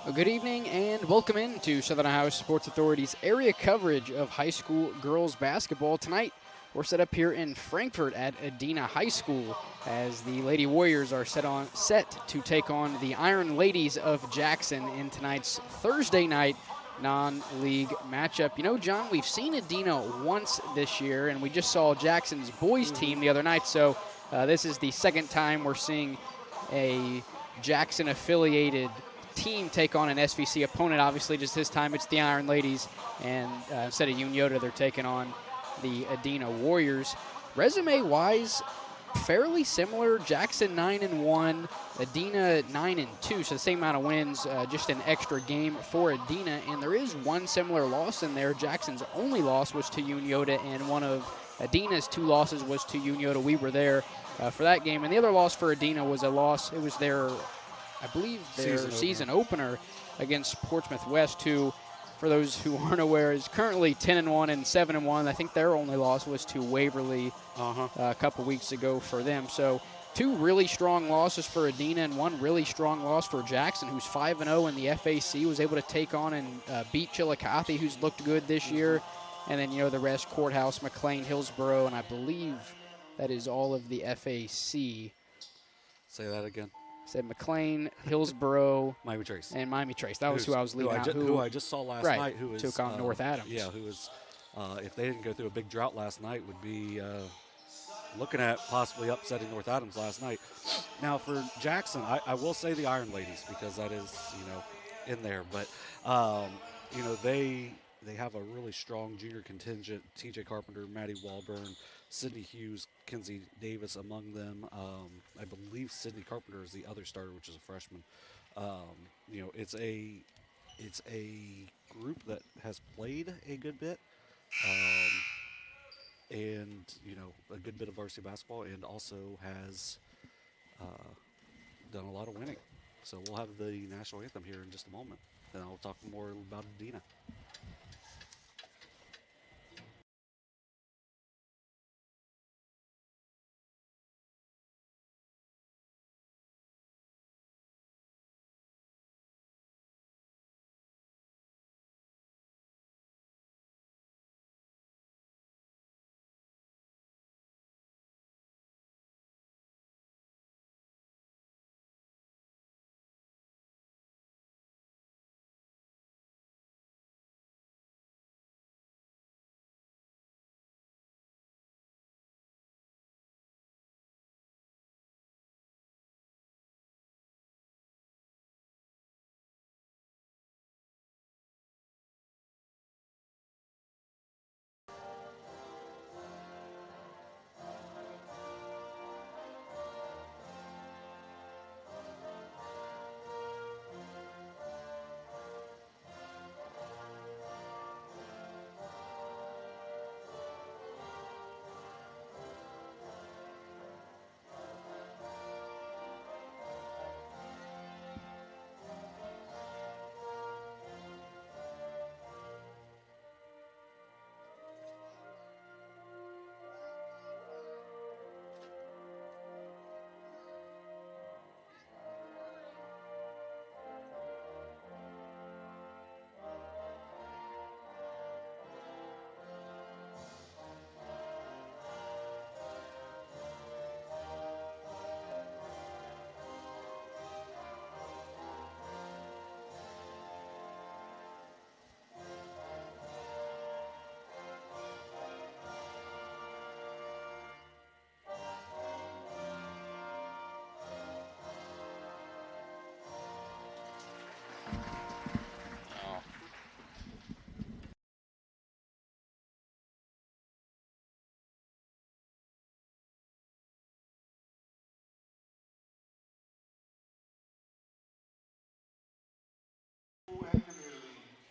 Well, good evening and welcome into Southern Ohio Sports Authority's area coverage of high school girls basketball. Tonight, we're set up here in Frankfort at Adena High School as the Lady Warriors are set to take on the Iron Ladies of Jackson in tonight's Thursday night non-league matchup. You know, John, we've seen Adena once this year, and we just saw Jackson's boys team the other night, so this is the second time we're seeing a Jackson-affiliated team take on an SVC opponent. Obviously, just this time it's the Iron Ladies, and instead of Uniota, they're taking on the Adena Warriors. Resume-wise, fairly similar. Jackson 9-1, Adena 9-2, so the same amount of wins, just an extra game for Adena. And there is one similar loss in there. Jackson's only loss was to Uniota, and one of Adena's two losses was to Uniota. We were there for that game. And the other loss for Adena was a loss. It was their, I believe, their season opener against Portsmouth West, who, for those who aren't aware, is currently 10-1 and 7-1. I think their only loss was to Waverly a couple weeks ago for them. So two really strong losses for Adena and one really strong loss for Jackson, who's 5-0 in the FAC, was able to take on and beat Chillicothe, who's looked good this year. And then, you know, the rest, Courthouse, McLean, Hillsboro, and I believe that is all of the FAC. Say that again. Said McLean, Hillsboro, Miami Trace. And Miami Trace. That was who I was leaving out. Who I just saw last night. Who was, took on North Adams. Yeah, who was, if they didn't go through a big drought last night, would be looking at possibly upsetting North Adams last night. Now, for Jackson, I will say the Iron Ladies, because that is, you know, in there. But, you know, they have a really strong junior contingent. TJ Carpenter, Maddie Walburn, Sydney Hughes, Kenzie Davis among them. I believe Sydney Carpenter is the other starter, which is a freshman. You know, it's a group that has played a good bit, and you know, a good bit of varsity basketball, and also has done a lot of winning. So we'll have the national anthem here in just a moment, and I'll talk more about Adena.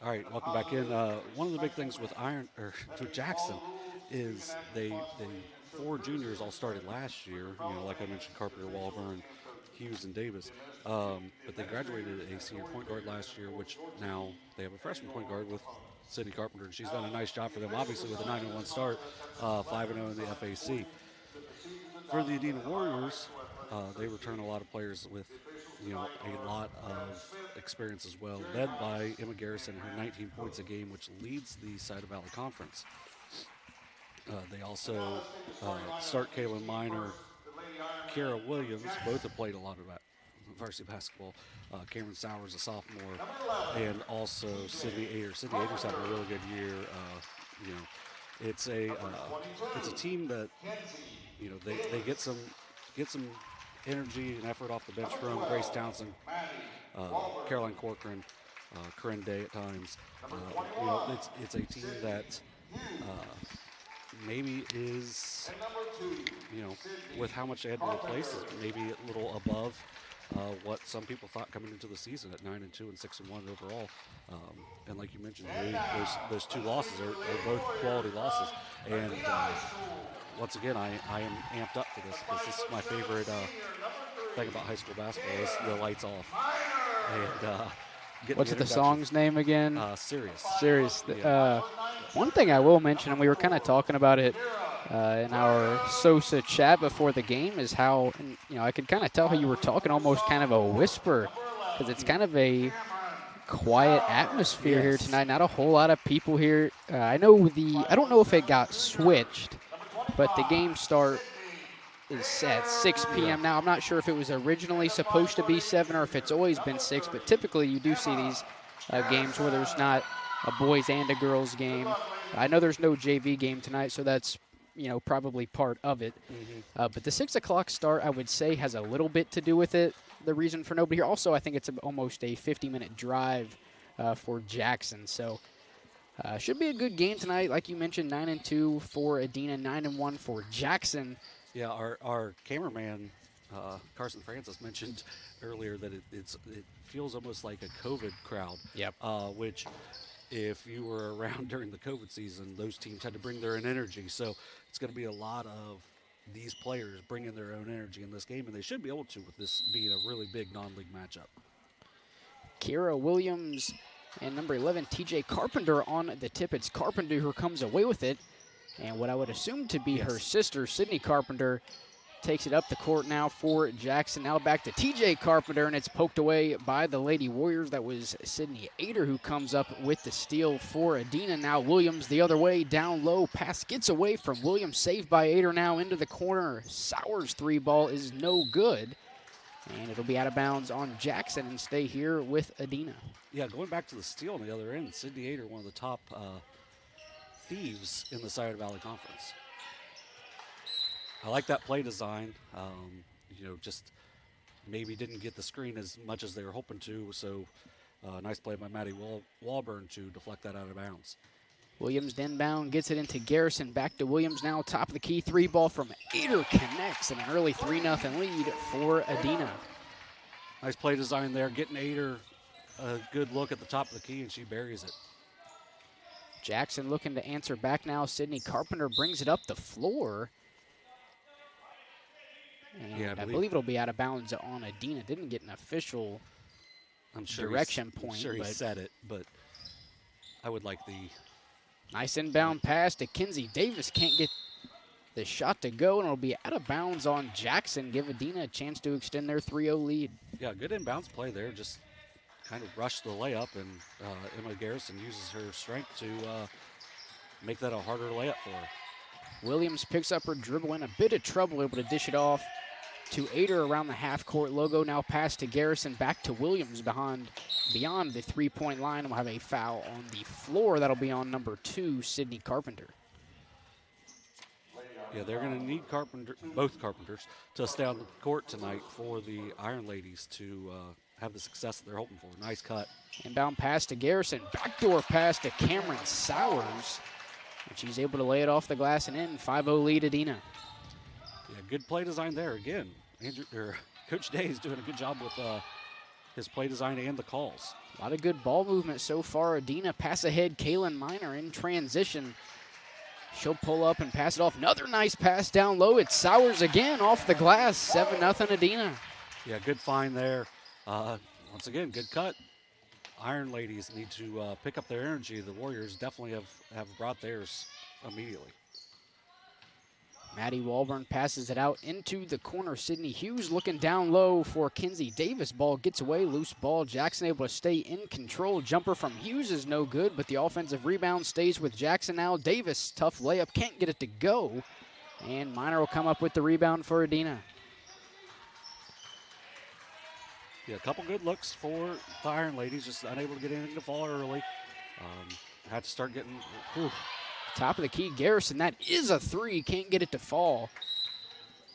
All right, welcome back in. One of the big things with Jackson is they four juniors all started last year. You know, like I mentioned, Carpenter, Walburn, Hughes, and Davis. But they graduated a senior point guard last year, which now they have a freshman point guard with Sydney Carpenter, and she's done a nice job for them, obviously, with a 9-1 start, 5-0 in the FAC. For the Adena Warriors, they return a lot of players with a lot of experience as well, led by Emma Garrison, her 19 points a game, which leads the Cider Valley Conference. They also start Kaylin Miner, Kara Williams, both have played a lot of varsity basketball. Cameron Sowers, a sophomore, and also Sydney Ader. Sydney Ader's having a really good year. It's a team that they get some energy and effort off the bench from Grace Townsend, Caroline Corcoran, Corinne Day at times. It's a team that maybe is, with how much they had to replace, is maybe a little above what some people thought coming into the season at 9-2 and 6-1 overall. And like you mentioned, those two losses are both quality losses. And once again, I am amped up for this because this is my favorite thing about high school basketball is the lights off. And what's the song's name again? Serious. Serious. Yeah. One thing I will mention, and we were kind of talking about it in our SOSA chat before the game, is how, I could kind of tell how you were talking almost kind of a whisper, because it's kind of a quiet atmosphere here tonight. Not a whole lot of people here. I don't know if it got switched, but the game start is at 6 p.m. now. I'm not sure if it was originally supposed to be 7 or if it's always been 6, but typically you do see these games where there's not a boys and a girls game. I know there's no JV game tonight, so that's probably part of it. But the 6 o'clock start, I would say, has a little bit to do with it. The reason for nobody here. Also, I think it's almost a 50-minute drive for Jackson. So should be a good game tonight. Like you mentioned, 9-2 for Adena, 9-1 for Jackson. Yeah, our cameraman, Carson Francis, mentioned earlier that it feels almost like a COVID crowd. Yep. Which, if you were around during the COVID season, those teams had to bring their own energy. So it's going to be a lot of these players bringing their own energy in this game, and they should be able to with this being a really big non-league matchup. Kira Williams and number 11, TJ Carpenter on the tip. It's Carpenter who comes away with it. And what I would assume to be her sister, Sydney Carpenter, takes it up the court now for Jackson. Now back to TJ Carpenter, and it's poked away by the Lady Warriors. That was Sydney Ader who comes up with the steal for Adena. Now Williams the other way, down low. Pass gets away from Williams, saved by Ader now into the corner. Sowers' 3 ball is no good. And it'll be out of bounds on Jackson and stay here with Adena. Yeah, going back to the steal on the other end, Sydney Ader, one of the top thieves in the Cider Valley Conference. I like that play design. Just maybe didn't get the screen as much as they were hoping to. So nice play by Maddie Walburn to deflect that out of bounds. Williams inbound, gets it into Garrison. Back to Williams now, top of the key. 3 ball from Ader connects, and an early 3-0 lead for Adena. Nice play design there, getting Ader a good look at the top of the key, and she buries it. Jackson looking to answer back now. Sydney Carpenter brings it up the floor. And I believe it'll be out of bounds on Adena. Didn't get an official direction point. I'm sure he said it, but I would like the... Nice inbound pass to Kinsey Davis. Can't get the shot to go, and it'll be out of bounds on Jackson. Give Adena a chance to extend their 3-0 lead. Yeah, good inbounds play there. Just kind of rushed the layup, and Emma Garrison uses her strength to make that a harder layup for her. Williams picks up her dribble in a bit of trouble, able to dish it off to Ader around the half-court logo. Now pass to Garrison, back to Williams beyond the three-point line, and we'll have a foul on the floor. That'll be on number 2, Sydney Carpenter. Yeah, they're going to need both Carpenters to stay on the court tonight for the Iron Ladies to have the success that they're hoping for. Nice cut. Inbound pass to Garrison. Backdoor pass to Cameron Sowers. And she's able to lay it off the glass and in. 5-0 lead, Adena. Yeah, good play design there. Again, Coach Day is doing a good job with his play design and the calls. A lot of good ball movement so far. Adena pass ahead. Kaylin Miner in transition. She'll pull up and pass it off. Another nice pass down low. It's Sowers again off the glass. 7-0 Adena. Yeah, good find there. Once again, good cut. Iron Ladies need to pick up their energy. The Warriors definitely have brought theirs immediately. Maddie Walburn passes it out into the corner. Sydney Hughes looking down low for Kinsey Davis. Ball gets away, loose ball. Jackson able to stay in control. Jumper from Hughes is no good, but the offensive rebound stays with Jackson now. Davis, tough layup, can't get it to go. And Miner will come up with the rebound for Adena. Yeah, a couple good looks for the Iron Ladies, just unable to get anything to fall early. Had to start getting, whew. Top of the key, Garrison, that is a three, can't get it to fall.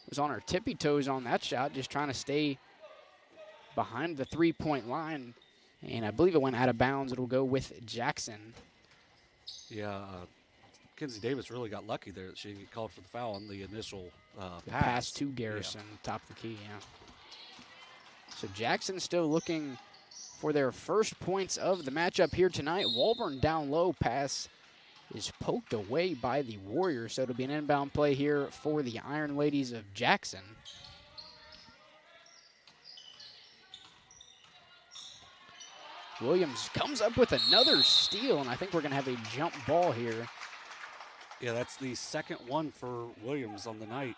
Was on her tippy toes on that shot, just trying to stay behind the three-point line. And I believe it went out of bounds. It'll go with Jackson. Yeah, Kinsey Davis really got lucky there. She called for the foul on the initial pass to Garrison, top of the key, yeah. So Jackson still looking for their first points of the matchup here tonight. Walburn down low, pass is poked away by the Warriors, so it'll be an inbound play here for the Iron Ladies of Jackson. Williams comes up with another steal, and I think we're going to have a jump ball here. Yeah, that's the second one for Williams on the night.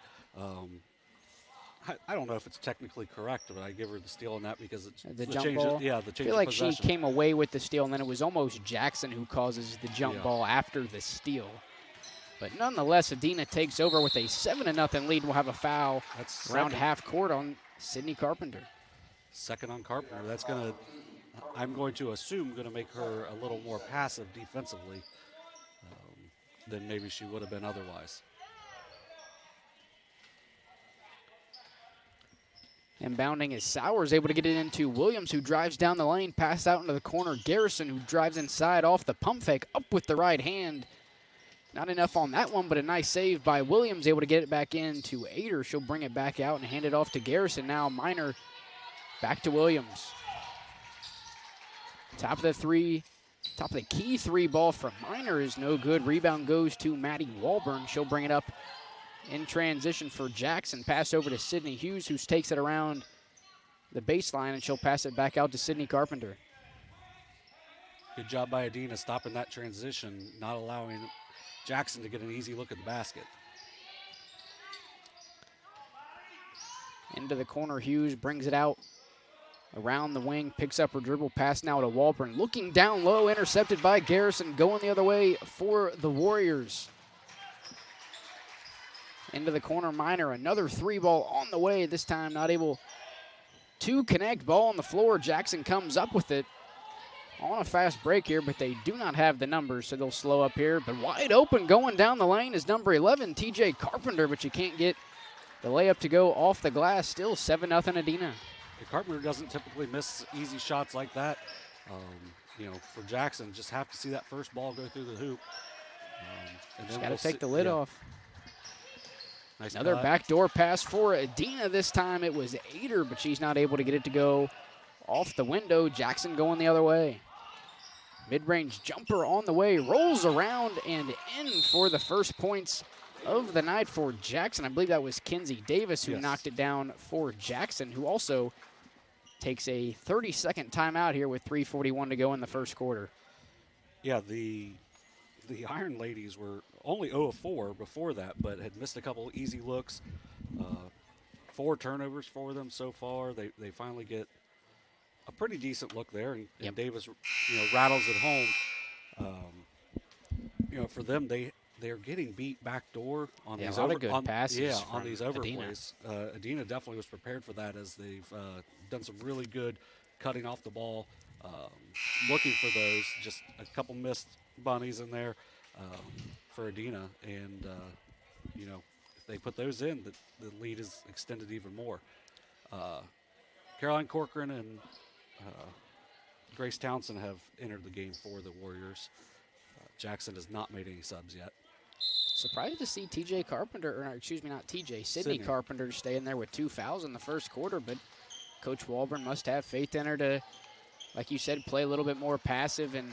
I don't know if it's technically correct, but I give her the steal on that because it's the jump ball. Yeah, the change I feel like of she possession. came away with the steal, and then it was almost Jackson who causes the jump ball after the steal. But nonetheless, Adena takes over with a 7-0 lead. We'll have a foul around half court on Sydney Carpenter. Second on Carpenter. That's going to, I'm going to assume, going to make her a little more passive defensively than maybe she would have been otherwise. Inbounding is Sowers, able to get it into Williams, who drives down the lane, pass out into the corner. Garrison, who drives inside off the pump fake, up with the right hand. Not enough on that one, but a nice save by Williams, able to get it back in to Ader. She'll bring it back out and hand it off to Garrison. Now Miner back to Williams. Top of the key three ball from Miner is no good. Rebound goes to Maddie Walburn. She'll bring it up in transition for Jackson. Pass over to Sydney Hughes, who takes it around the baseline, and she'll pass it back out to Sydney Carpenter. Good job by Adena stopping that transition, not allowing Jackson to get an easy look at the basket. Into the corner, Hughes brings it out around the wing, picks up her dribble, pass now to Walburn. Looking down low, intercepted by Garrison, going the other way for the Warriors. Into the corner, Miner, another three ball on the way, this time not able to connect. Ball on the floor, Jackson comes up with it on a fast break here, but they do not have the numbers, so they'll slow up here. But wide open going down the lane is number 11, TJ Carpenter, but you can't get the layup to go off the glass. Still 7-0 Adena. Carpenter doesn't typically miss easy shots like that. You know, for Jackson, just have to see that first ball go through the hoop. And just got to take the lid off. Nice Another backdoor pass for Adena. This time it was Ader, but she's not able to get it to go off the window. Jackson going the other way. Mid-range jumper on the way, rolls around and in for the first points of the night for Jackson. I believe that was Kinsey Davis who knocked it down for Jackson, who also takes a 30-second timeout here with 3:41 to go in the first quarter. Yeah, the Iron Ladies were only 0 of 4 before that, but had missed a couple easy looks. 4 turnovers for them so far. They finally get a pretty decent look there, and Davis, rattles it home. For them, they're getting beat backdoor on these passes. On these overplays. Adena definitely was prepared for that, as they've done some really good cutting off the ball, looking for those. Just a couple missed bunnies in there for Adena, and if they put those in, the lead is extended even more. Caroline Corcoran and Grace Townsend have entered the game for the Warriors. Jackson has not made any subs yet. Surprised to see TJ Carpenter, Sydney Carpenter stay in there with 2 fouls in the first quarter, but Coach Walburn must have faith in her to, like you said, play a little bit more passive and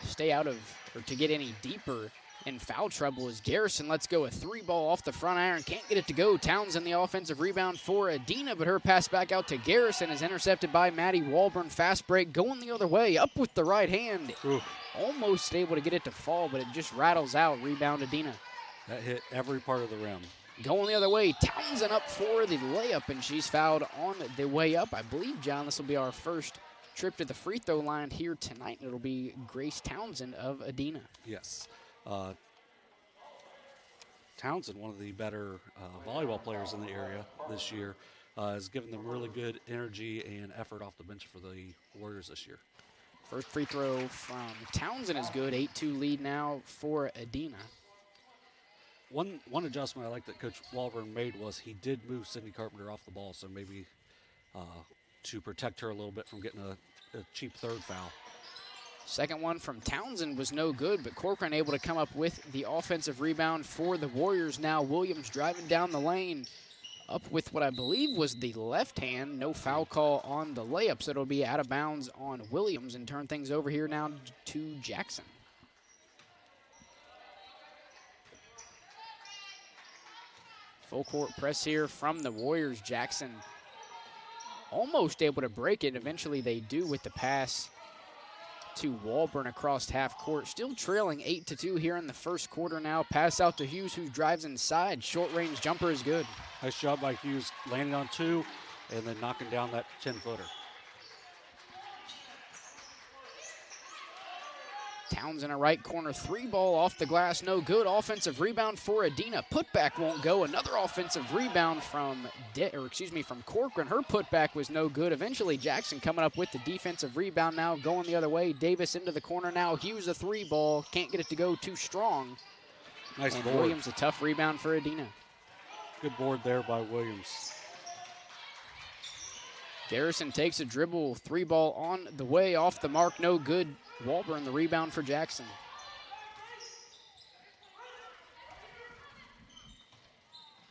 stay out of, or to get any deeper in foul trouble. As Garrison lets go a 3-ball off the front iron, can't get it to go. Townsend the offensive rebound for Adena, but her pass back out to Garrison is intercepted by Maddie Walburn. Fast break going the other way, up with the right hand. Ooh. Almost able to get it to fall, but it just rattles out. Rebound Adena. That hit every part of the rim. Going the other way, Townsend up for the layup, and she's fouled on the way up. I believe, John, this will be our first trip to the free throw line here tonight. It'll be Grace Townsend of Adena. Yes. Townsend, one of the better volleyball players in the area this year, has given them really good energy and effort off the bench for the Warriors this year. First free throw from Townsend is good. 8-2 lead now for Adena. One adjustment I like that Coach Walburn made was he did move Sydney Carpenter off the ball, so maybe to protect her a little bit from getting a cheap third foul. Second one from Townsend was no good, but Corcoran able to come up with the offensive rebound for the Warriors. Now Williams driving down the lane up with what I believe was the left hand. No foul call on the layup, so it'll be out of bounds on Williams and turn things over here now to Jackson. Full court press here from the Warriors. Jackson almost able to break it. Eventually they do with the pass to Walburn across half court. Still trailing 8-2 here in the first quarter now. Pass out to Hughes, who drives inside. Short range jumper is good. Nice job by Hughes, landing on two and then knocking down that 10-footer. Townsend a right corner three ball off the glass, no good. Offensive rebound for Adena. Putback won't go. Another offensive rebound from Corcoran. Her putback was no good. Eventually Jackson coming up with the defensive rebound now, going the other way. Davis into the corner now. Hughes a three ball, can't get it to go too strong. Nice and board. Williams a tough rebound for Adena. Good board there by Williams. Garrison takes a dribble, three ball on the way, off the mark, no good. Walburn the rebound for Jackson.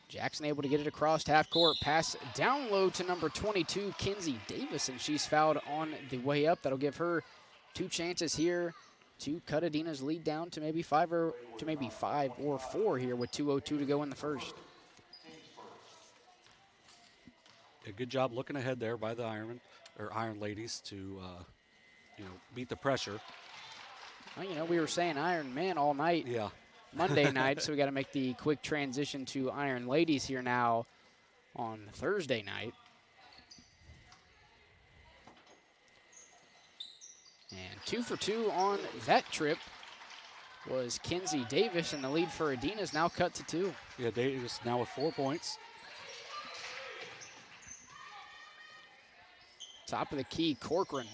Jackson able to get it across half court, pass down low to number 22, Kinsey Davis, and she's fouled on the way up. That'll give her two chances here to cut Adena's lead down to maybe five or four here with 2:02 to go in the first. A good job looking ahead there by the Iron Ladies to beat the pressure. Well, we were saying Iron Men all night. Yeah. Monday night, so we got to make the quick transition to Iron Ladies here now on Thursday night. And 2 for 2 on that trip was Kinsey Davis, and the lead for Adena is now cut to 2. Yeah, Davis now with 4 points. Top of the key, Corcoran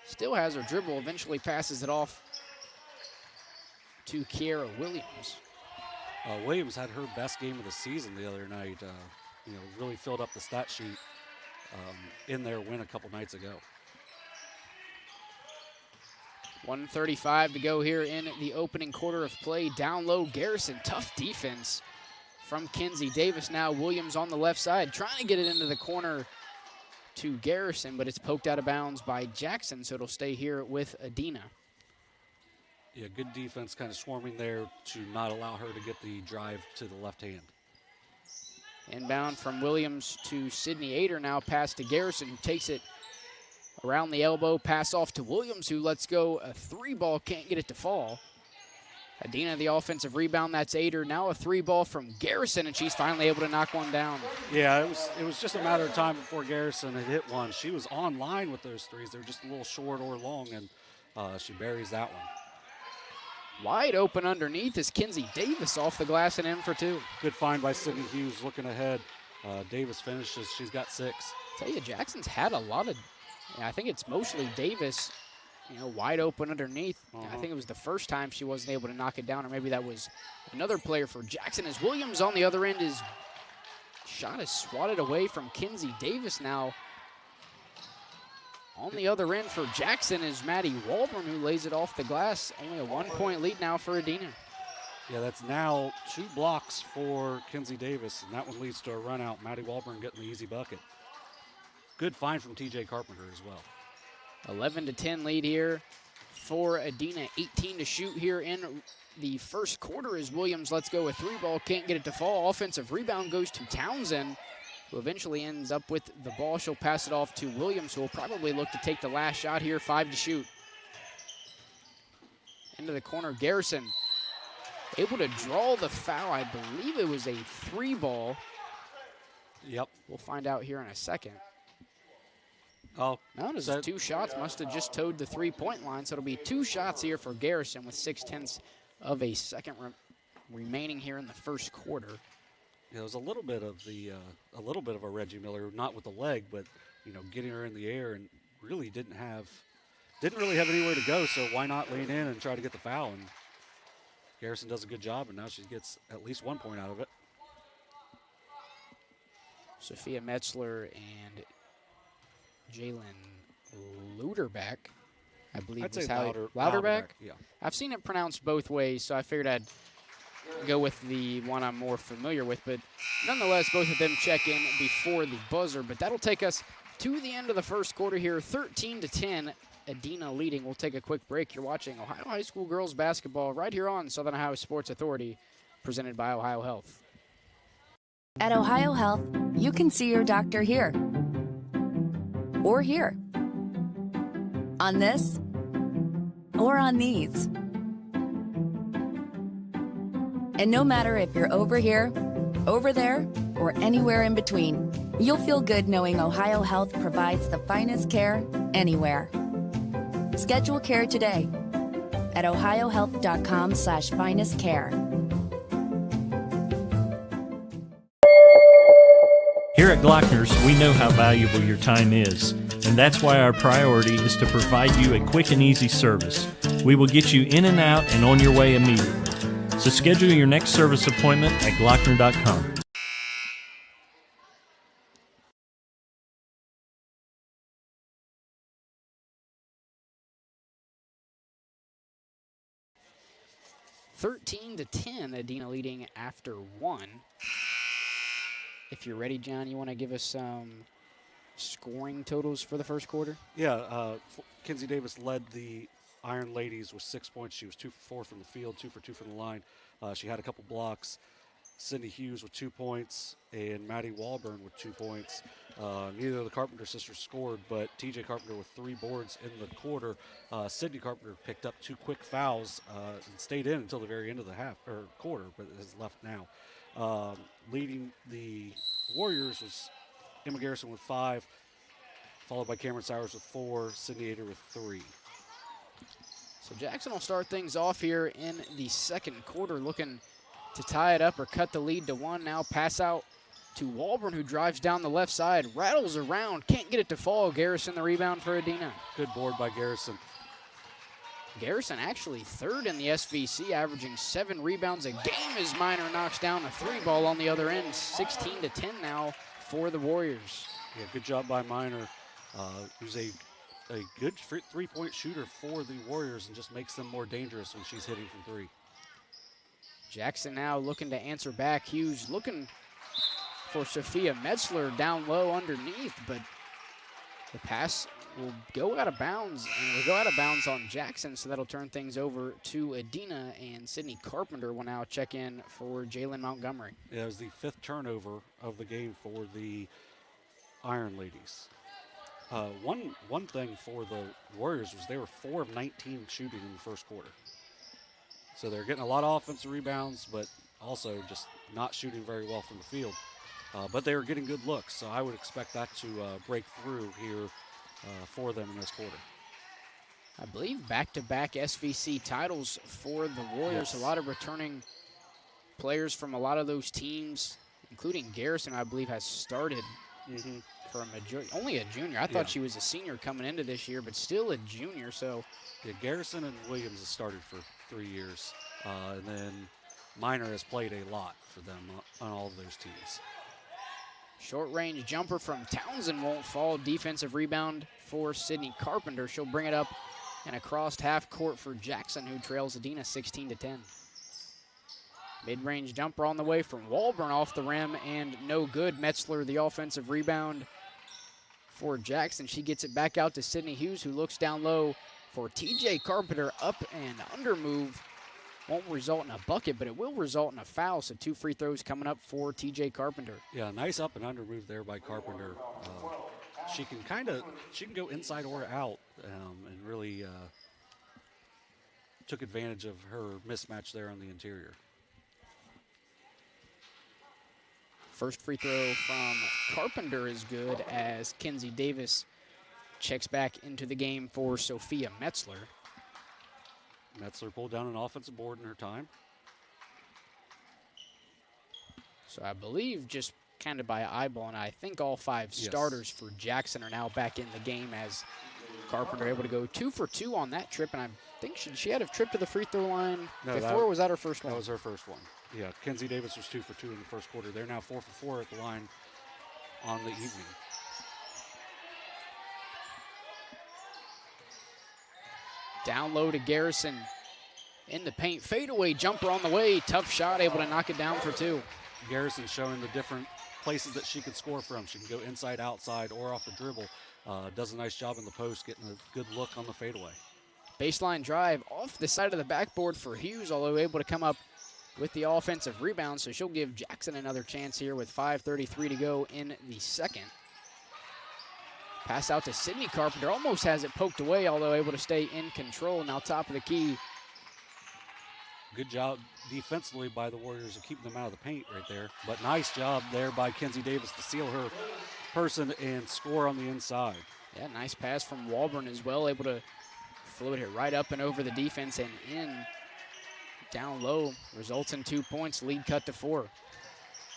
still has her dribble, eventually passes it off to Kiera Williams. Williams had her best game of the season the other night. Really filled up the stat sheet in their win a couple nights ago. 1:35 to go here in the opening quarter of play. Down low, Garrison, tough defense from Kinsey Davis. Now Williams on the left side, trying to get it into the corner to Garrison, but it's poked out of bounds by Jackson, so it'll stay here with Adena. Yeah, good defense kind of swarming there to not allow her to get the drive to the left hand. Inbound from Williams to Sydney Ader, now pass to Garrison, who takes it around the elbow, pass off to Williams, who lets go a three ball, can't get it to fall. Adena the offensive rebound, that's Ader. Now a three ball from Garrison, and she's finally able to knock one down. Yeah, it was just a matter of time before Garrison had hit one. She was on line with those threes. They were just a little short or long, and she buries that one. Wide open underneath is Kinsey Davis off the glass and in for 2. Good find by Sydney Hughes looking ahead. Davis finishes. She's got 6. Tell you, Jackson's had a lot of, I think it's mostly Davis, wide open underneath. I think it was the first time she wasn't able to knock it down, or maybe that was another player for Jackson. As Williams on the other end, his shot is swatted away from Kinsey Davis now. On the other end for Jackson is Maddie Walburn, who lays it off the glass. Only a 1-point lead now for Adena. Yeah, that's now 2 blocks for Kinsey Davis, and that one leads to a run out. Maddie Walburn getting the easy bucket. Good find from TJ Carpenter as well. 11-10 lead here for Adena. 18 to shoot here in the first quarter as Williams lets go a three ball, can't get it to fall. Offensive rebound goes to Townsend, who eventually ends up with the ball. She'll pass it off to Williams, who will probably look to take the last shot here. 5 to shoot. Into the corner, Garrison able to draw the foul. I believe it was a 3-ball. Yep. We'll find out here in a second. Oh, no, it was 2 shots. Must have just towed the 3-point line. So it'll be 2 shots here for Garrison with 6/10 of a second remaining here in the first quarter. Yeah, it was a little bit of a Reggie Miller, not with the leg, but getting her in the air, and really didn't really have anywhere to go. So why not lean in and try to get the foul? And Garrison does a good job, and now she gets at least 1 point out of it. Sophia Metzler and Jalen Luderback, I believe. I'd say Louderback? Yeah. I've seen it pronounced both ways, so I figured I'd go with the one I'm more familiar with. But nonetheless, both of them check in before the buzzer. But that'll take us to the end of the first quarter here, 13-10. Adena leading. We'll take a quick break. You're watching Ohio High School girls basketball right here on Southern Ohio Sports Authority, presented by OhioHealth. At OhioHealth, you can see your doctor here or here, on this or on these. And no matter if you're over here, over there, or anywhere in between, you'll feel good knowing OhioHealth provides the finest care anywhere. Schedule care today at ohiohealth.com/finestcare. Here at Glockner's, we know how valuable your time is, and that's why our priority is to provide you a quick and easy service. We will get you in and out and on your way immediately. So schedule your next service appointment at glockner.com. (13-10), Adena leading after 1. If you're ready, John, you want to give us some scoring totals for the first quarter? Yeah, Kinsey Davis led the Iron Ladies with 6 points. She was 2 for 4 from the field, 2 for 2 from the line. She had a couple blocks. Sydney Hughes with 2 points and Maddie Walburn with 2 points. Neither of the Carpenter sisters scored, but TJ Carpenter with 3 boards in the quarter. Sydney Carpenter picked up 2 quick fouls and stayed in until the very end of the quarter, but is left now. Leading the Warriors was Emma Garrison with 5, followed by Cameron Sowers with 4, Sydney Ader with 3. So Jackson will start things off here in the second quarter, looking to tie it up or cut the lead to 1. Now pass out to Walburn, who drives down the left side, rattles around, can't get it to fall. Garrison the rebound for Adena. Good board by Garrison. Garrison actually 3rd in the SVC, averaging 7 rebounds a game as Minor knocks down a 3-ball on the other end. 16-10 now for the Warriors. Yeah, good job by Minor, who's a good 3-point shooter for the Warriors and just makes them more dangerous when she's hitting from 3. Jackson now looking to answer back. Hughes looking for Sophia Metzler down low underneath, but the pass will go out of bounds, and will go out of bounds on Jackson, so that'll turn things over to Adena, and Sydney Carpenter will now check in for Jalen Montgomery. Yeah, it was the 5th turnover of the game for the Iron Ladies. One thing for the Warriors was they were 4 of 19 shooting in the first quarter. So they're getting a lot of offensive rebounds, but also just not shooting very well from the field. But they were getting good looks, so I would expect that to break through here for them in this quarter. I believe back-to-back SVC titles for the Warriors. Yes. A lot of returning players from a lot of those teams, including Garrison, I believe, has started from only a junior. I thought she was a senior coming into this year, but still a junior. So yeah, Garrison and Williams has started for 3 years, and then Minor has played a lot for them on all of those teams. short-range jumper from Townsend won't fall. Defensive rebound for Sydney Carpenter. She'll bring it up and across half court for Jackson, who trails Adena 16-10. Mid-range jumper on the way from Walburn off the rim and no good. Metzler the offensive rebound for Jackson. She gets it back out to Sydney Hughes, who looks down low for TJ Carpenter. Up and under move. Won't result in a bucket, but it will result in a foul. So 2 free throws coming up for TJ Carpenter. Yeah, nice up and under move there by Carpenter. She can go inside or out, and really took advantage of her mismatch there on the interior. First free throw from Carpenter is good as Kinsey Davis checks back into the game for Sophia Metzler. Metzler pulled down an offensive board in her time. So I believe just kind of by eyeball, and I think all 5 starters for Jackson are now back in the game as Carpenter able to go 2 for 2 on that trip, and I think she had a trip to the free throw line before, or was that her first one? That was her first one. Yeah, Kinsey Davis was 2 for 2 in the first quarter. They're now 4 for 4 at the line on the evening. Down low to Garrison in the paint. Fadeaway jumper on the way. Tough shot, able to knock it down for 2. Garrison showing the different places that she can score from. She can go inside, outside, or off the dribble. Does a nice job in the post, getting a good look on the fadeaway. Baseline drive off the side of the backboard for Hughes, although able to come up with the offensive rebound, so she'll give Jackson another chance here with 5:33 to go in the second. Pass out to Sydney Carpenter, almost has it poked away, although able to stay in control. Now top of the key. Good job defensively by the Warriors of keeping them out of the paint right there. But nice job there by Kinsey Davis to seal her person and score on the inside. Yeah, nice pass from Walburn as well, able to float it right up and over the defense and in. Down low, results in 2 points, lead cut to 4.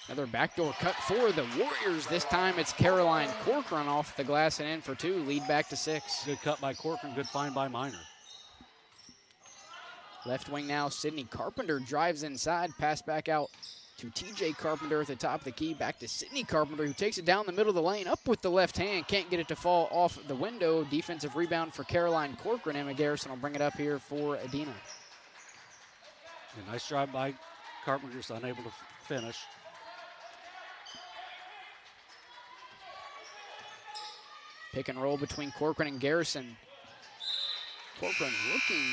Another backdoor cut for the Warriors. This time it's Caroline Corcoran off the glass and in for 2, lead back to 6. Good cut by Corcoran, good find by Minor. Left wing now, Sydney Carpenter drives inside, pass back out to TJ Carpenter at the top of the key, back to Sydney Carpenter, who takes it down the middle of the lane, up with the left hand, can't get it to fall off the window. Defensive rebound for Caroline Corcoran. Emma Garrison will bring it up here for Adena. A nice drive by Carpenter, just unable to finish. Pick and roll between Corcoran and Garrison. Corcoran looking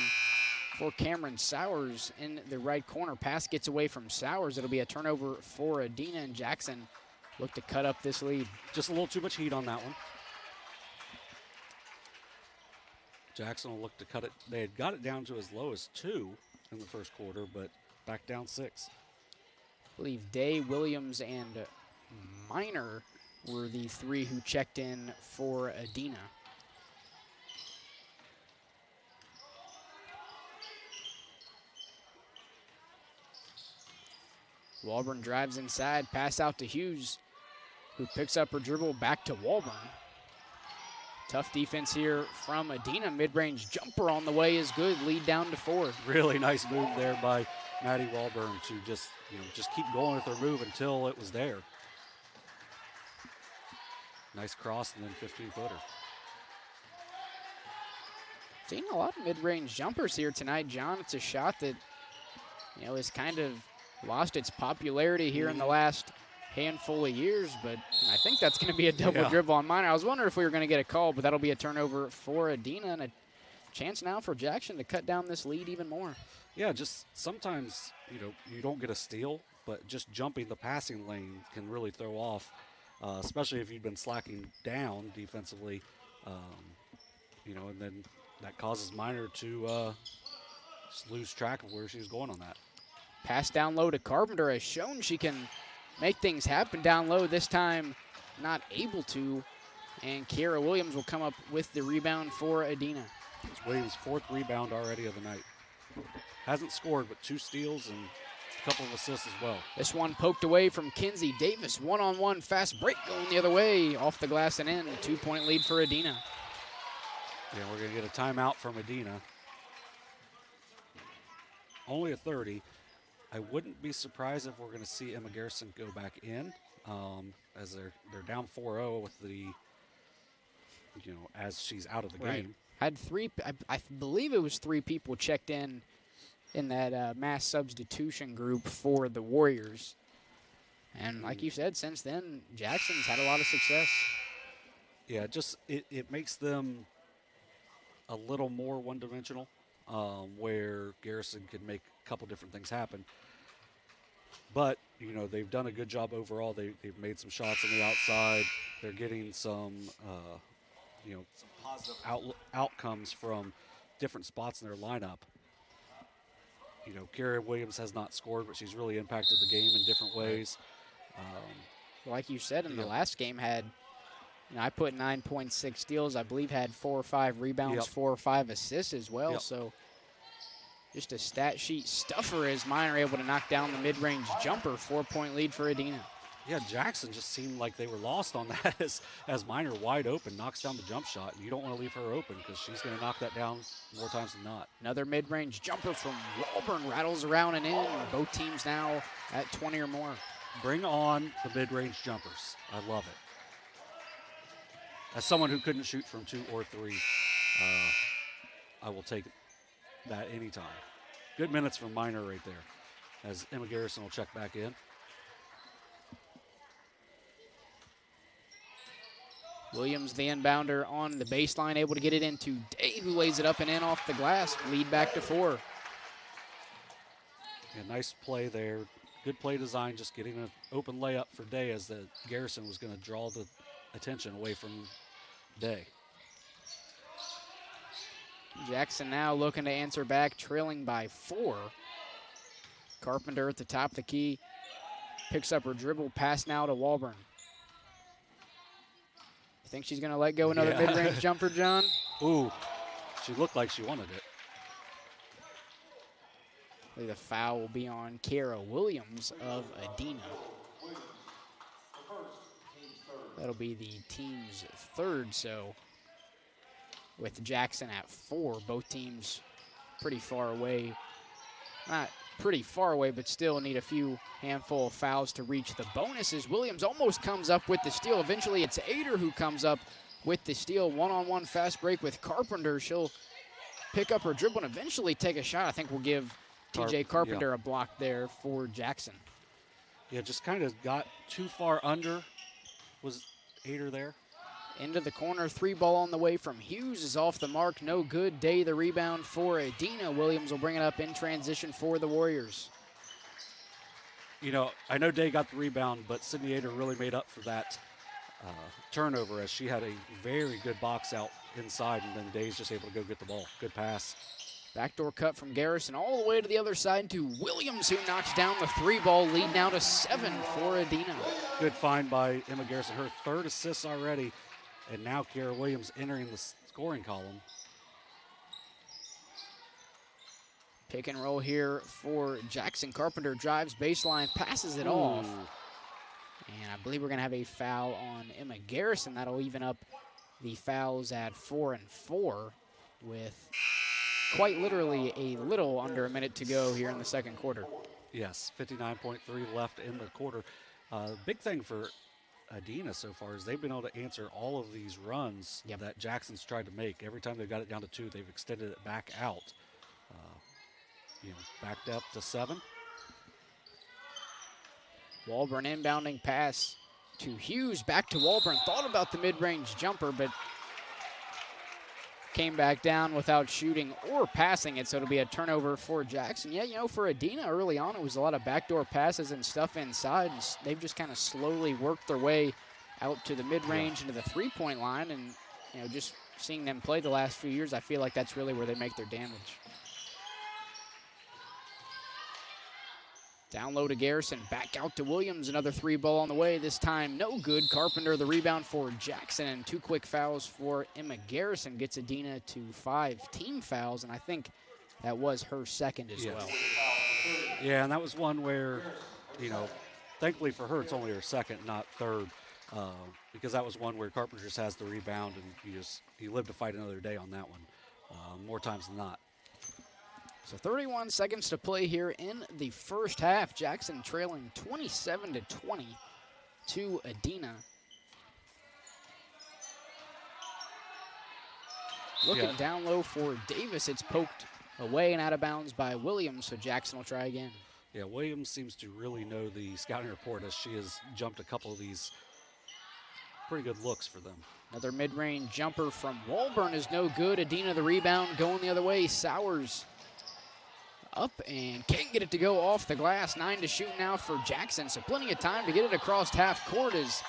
for Cameron Sowers in the right corner. Pass gets away from Sowers. It'll be a turnover for Adena, and Jackson look to cut up this lead. Just a little too much heat on that one. Jackson will look to cut it. They had got it down to as low as 2 in the first quarter, but back down 6. I believe Day, Williams, and Minor were the 3 who checked in for Adena. Walburn drives inside, pass out to Hughes, who picks up her dribble back to Walburn. Tough defense here from Adena. Mid-range jumper on the way is good. Lead down to 4. Really nice move there by Maddie Walburn to just keep going with her move until it was there. Nice cross and then 15-footer. Seeing a lot of mid-range jumpers here tonight, John. It's a shot that, has kind of lost its popularity here in the last handful of years, but I think that's going to be a double dribble on Minor. I was wondering if we were going to get a call, but that'll be a turnover for Adena and a chance now for Jackson to cut down this lead even more. Yeah, just sometimes, you don't get a steal, but just jumping the passing lane can really throw off, especially if you've been slacking down defensively, and then that causes Minor to just lose track of where she's going on that. Pass down low to Carpenter has shown she can make things happen down low. This time not able to, and Kiera Williams will come up with the rebound for Adena. It's Williams' 4th rebound already of the night. Hasn't scored, but 2 steals and a couple of assists as well. This one poked away from Kinsey Davis. One-on-one fast break going the other way, off the glass and in. A 2-point lead for Adena. Yeah, we're going to get a timeout from Adena. Only a 30. I wouldn't be surprised if we're going to see Emma Garrison go back in, as they're down 4-0 with the, as she's out of the game. Had 3, I believe it was 3 people checked in that mass substitution group for the Warriors. And like you said, since then, Jackson's had a lot of success. Yeah, just it makes them a little more one-dimensional, where Garrison can make a couple different things happen. But, they've done a good job overall. They've made some shots on the outside. They're getting some, some positive outcomes from different spots in their lineup. Kara Williams has not scored, but she's really impacted the game in different ways. like you said, in the last game had, I put 9.6 steals. I believe had 4 or 5 rebounds, 4 or 5 assists as well. So just a stat sheet stuffer as Minor able to knock down the mid-range jumper. 4-point lead for Adena. Yeah, Jackson just seemed like they were lost on that as Minor wide open knocks down the jump shot. And you don't want to leave her open because she's going to knock that down more times than not. Another mid-range jumper from Walburn rattles around and in. Both teams now at 20 or more. Bring on the mid-range jumpers. I love it. As someone who couldn't shoot from 2 or 3, I will take that anytime. Good minutes from Minor right there as Emma Garrison will check back in. Williams, the inbounder on the baseline, able to get it into Day, who lays it up and in off the glass. Lead back to 4. Yeah, nice play there. Good play design, just getting an open layup for Day as the Garrison was going to draw the attention away from Day. Jackson now looking to answer back, trailing by 4. Carpenter at the top of the key. Picks up her dribble, pass now to Walburn. You think she's going to let go another mid-range jumper, John? Ooh, she looked like she wanted it. The foul will be on Kara Williams of Adena. That'll be the team's 3rd, so with Jackson at 4, both teams pretty far away. Not pretty far away, but still need a few handful of fouls to reach the bonuses. Williams almost comes up with the steal. Eventually, it's Ader who comes up with the steal. One-on-one fast break with Carpenter. She'll pick up her dribble and eventually take a shot. I think we'll give TJ Carpenter a block there for Jackson. Yeah, just kind of got too far under. Was Ader there? Into the corner, 3 ball on the way from Hughes is off the mark. No good. Day the rebound for Adena. Williams will bring it up in transition for the Warriors. You know, I know Day got the rebound, but Sydney Ader really made up for that turnover as she had a very good box out inside, and then Day's just able to go get the ball. Good pass. Backdoor cut from Garrison all the way to the other side to Williams, who knocks down the 3-ball lead now to 7 for Adena. Good find by Emma Garrison. Her 3rd assist already. And now Kara Williams entering the scoring column. Pick and roll here for Jackson. Carpenter drives baseline, passes it off. And I believe we're going to have a foul on Emma Garrison. That'll even up the fouls at 4 and 4 with quite literally a little under a minute to go here in the second quarter. Yes, 59.3 left in the quarter. Big thing for Adena so far is they've been able to answer all of these runs that Jackson's tried to make. Every time they've got it down to 2, they've extended it back out. Backed up to 7. Walburn inbounding pass to Hughes, back to Walburn. Thought about the mid-range jumper, but came back down without shooting or passing it, so it'll be a turnover for Jackson. Yeah, for Adena early on, it was a lot of backdoor passes and stuff inside, and they've just kind of slowly worked their way out to the mid-range into the 3-point line, and just seeing them play the last few years, I feel like that's really where they make their damage. Down low to Garrison, back out to Williams, another 3-ball on the way, this time no good. Carpenter the rebound for Jackson, and 2 quick fouls for Emma Garrison gets Adena to 5 team fouls, and I think that was her 2nd as well. Yeah, and that was one where, thankfully for her, it's only her 2nd, not 3rd, because that was one where Carpenter just has the rebound, and you live to fight another day on that one, more times than not. So 31 seconds to play here in the first half. Jackson trailing 27-20 to Adena. Looking down low for Davis. It's poked away and out of bounds by Williams, so Jackson will try again. Yeah, Williams seems to really know the scouting report as she has jumped a couple of these pretty good looks for them. Another mid-range jumper from Walburn is no good. Adena the rebound going the other way. Sowers up and can't get it to go off the glass. 9 to shoot now for Jackson, so plenty of time to get it across half court. As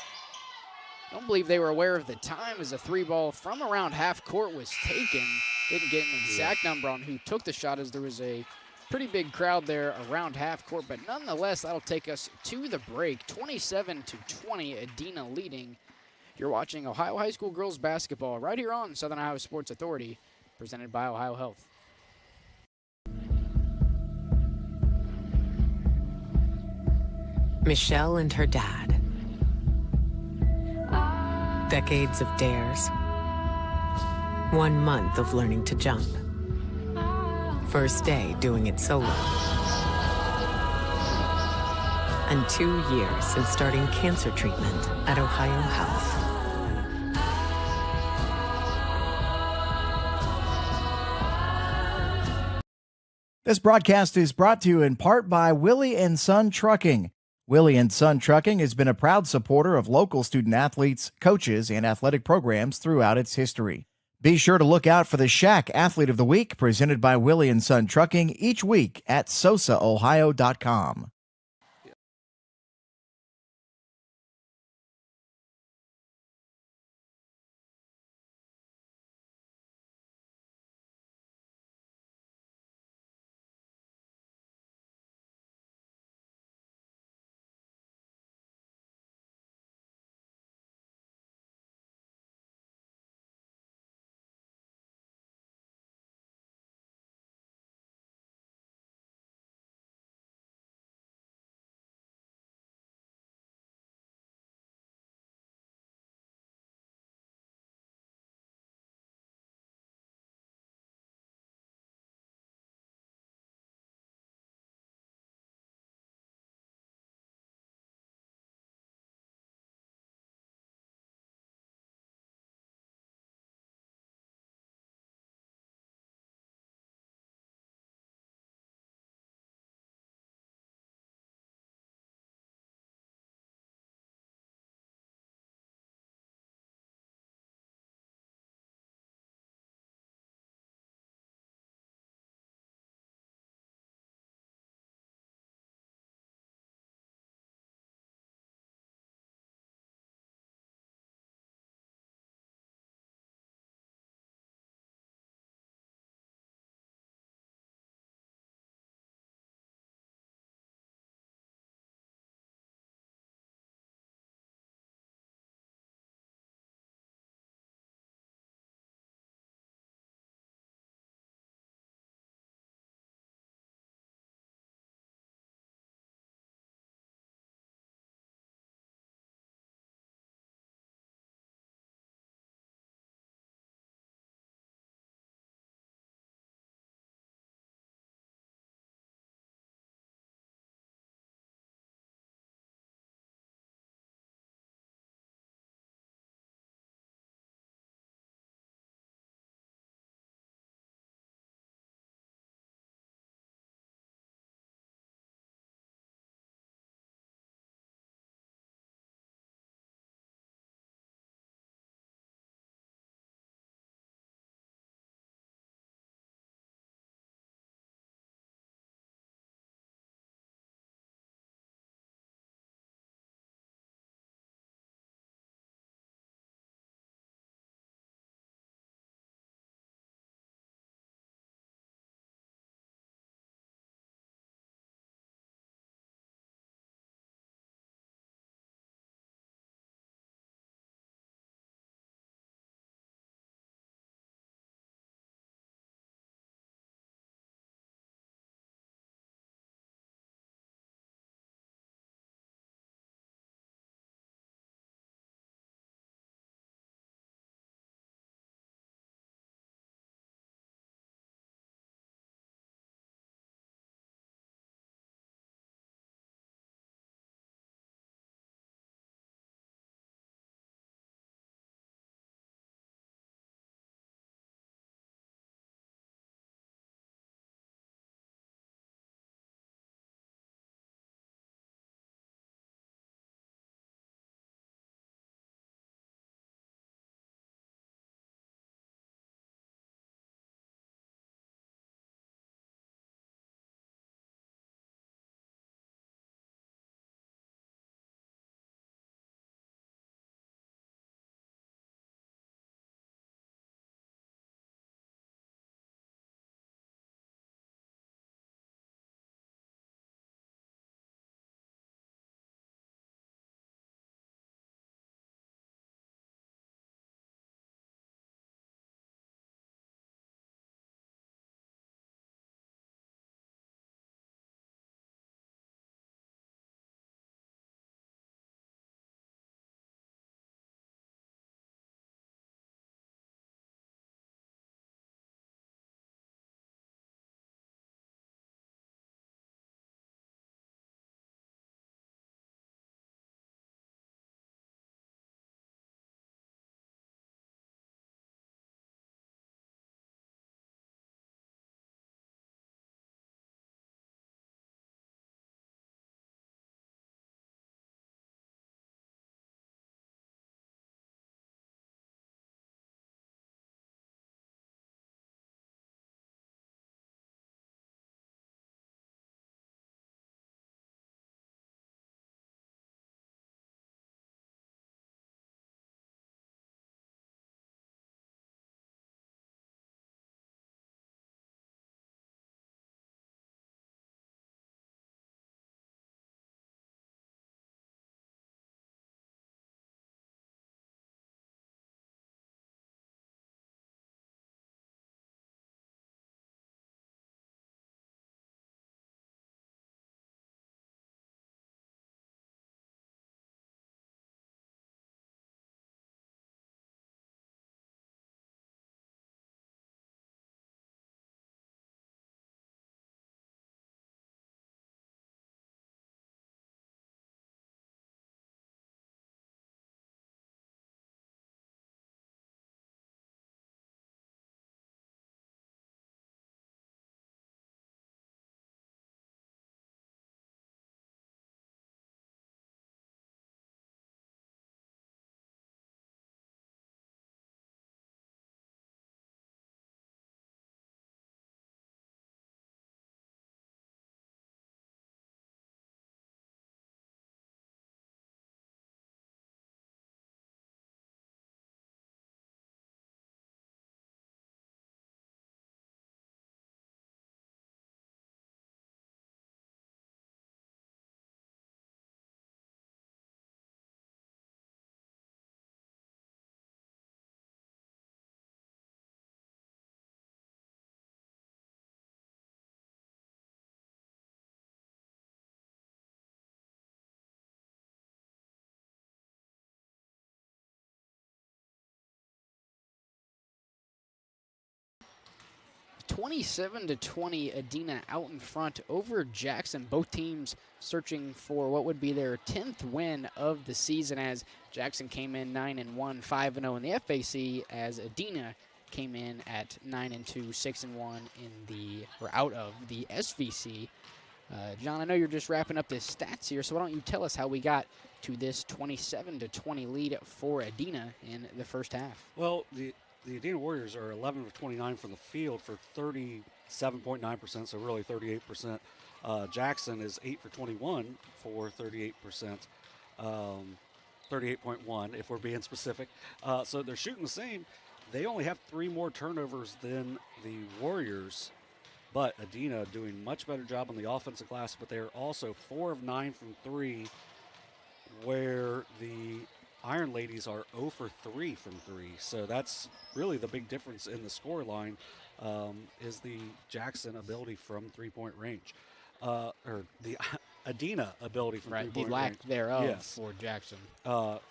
I don't believe they were aware of the time as a 3-ball from around half court was taken. Didn't get an exact number on who took the shot as there was a pretty big crowd there around half court, but nonetheless, that'll take us to the break. 27-20, Adena leading. You're watching Ohio High School girls basketball right here on Southern Ohio Sports Authority, presented by OhioHealth. Michelle and her dad. Decades of dares. 1 month of learning to jump. First day doing it solo. And 2 years since starting cancer treatment at OhioHealth. This broadcast is brought to you in part by Willie & Son Trucking. Willie & Son Trucking has been a proud supporter of local student-athletes, coaches, and athletic programs throughout its history. Be sure to look out for the Shack Athlete of the Week presented by Willie & Son Trucking each week at SOSAOhio.com. 27-20, Adena out in front over Jackson. Both teams searching for what would be their 10th win of the season, as Jackson came in 9-1, 5-0 in the FAC, as Adena came in at 9-2, 6-1 out of the SVC. John, I know you're just wrapping up the stats here, so why don't you tell us how we got to this 27-20 lead for Adena in the first half? Well, the Adena Warriors are 11 of 29 from the field for 37.9%, so really 38%. Jackson is 8 for 21 for 38%, 38.1 if we're being specific. So they're shooting the same. They only have 3 more turnovers than the Warriors, but Adena doing much better job on the offensive glass, but they're also 4 of 9 from 3, where the Iron Ladies are 0 for 3 from 3. So that's really the big difference in the score line, is the Jackson ability from three-point range. Or the Adena ability from three-point range. The lack thereof Yes. for Jackson.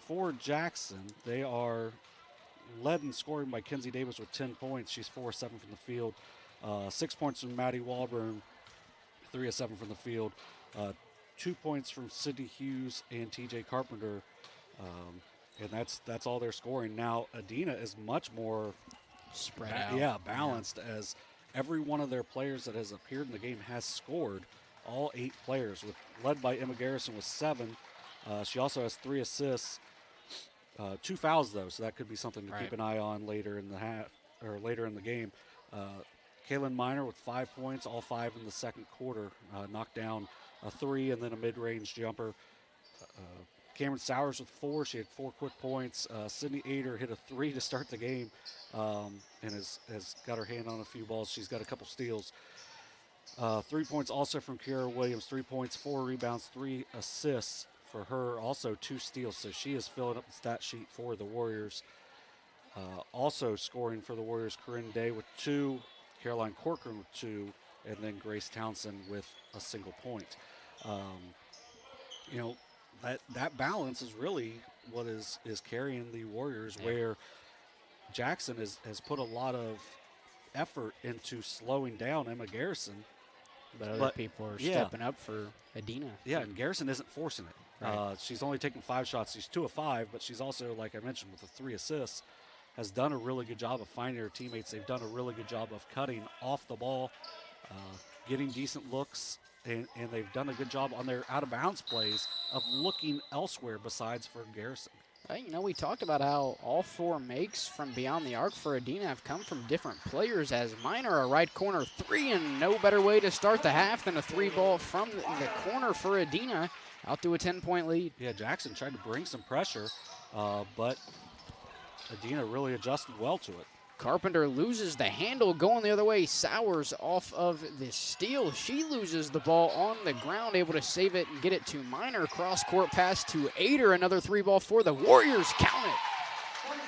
For Jackson, they are led in scoring by Kenzie Davis with 10 points. She's 4 of 7 from the field. 6 points from Maddie Walburn, 3 of 7 from the field. 2 points from Sydney Hughes and TJ Carpenter. And that's all they're scoring. Now, Adena is much more spread out. Balanced, as every one of their players that has appeared in the game has scored. All 8 players, led by Emma Garrison with 7. She also has 3 assists, 2 fouls though, so that could be something to keep an eye on later in the game. Kaylin Miner with 5 points, all 5 in the second quarter. Knocked down a 3 and then a mid-range jumper. Cameron Sowers with 4. She had 4 quick points. Sydney Ader hit a 3 to start the game, and has got her hand on a few balls. She's got a couple steals. 3 points also from Kiara Williams. 3 points, 4 rebounds, 3 assists for her. Also 2 steals, so she is filling up the stat sheet for the Warriors. Also scoring for the Warriors, Corinne Day with 2, Caroline Corcoran with 2, and then Grace Townsend with a single point. That balance is really what is carrying the Warriors, where Jackson has put a lot of effort into slowing down Emma Garrison. But other people are stepping up for Adena. Yeah, and Garrison isn't forcing it. Right. She's only taken 5 shots. She's 2 of 5, but she's also, like I mentioned, with the 3 assists, has done a really good job of finding her teammates. They've done a really good job of cutting off the ball, getting decent looks, and they've done a good job on their out-of-bounds plays of looking elsewhere besides for Garrison. We talked about how all 4 makes from beyond the arc for Adena have come from different players, as Miner a right corner 3, and no better way to start the half than a 3-ball from the corner for Adena, out to a 10-point lead. Yeah, Jackson tried to bring some pressure, but Adena really adjusted well to it. Carpenter loses the handle, going the other way. Sowers off of the steal. She loses the ball on the ground, able to save it and get it to Miner. Cross-court pass to Ader. Another 3-ball for the Warriors. Count it.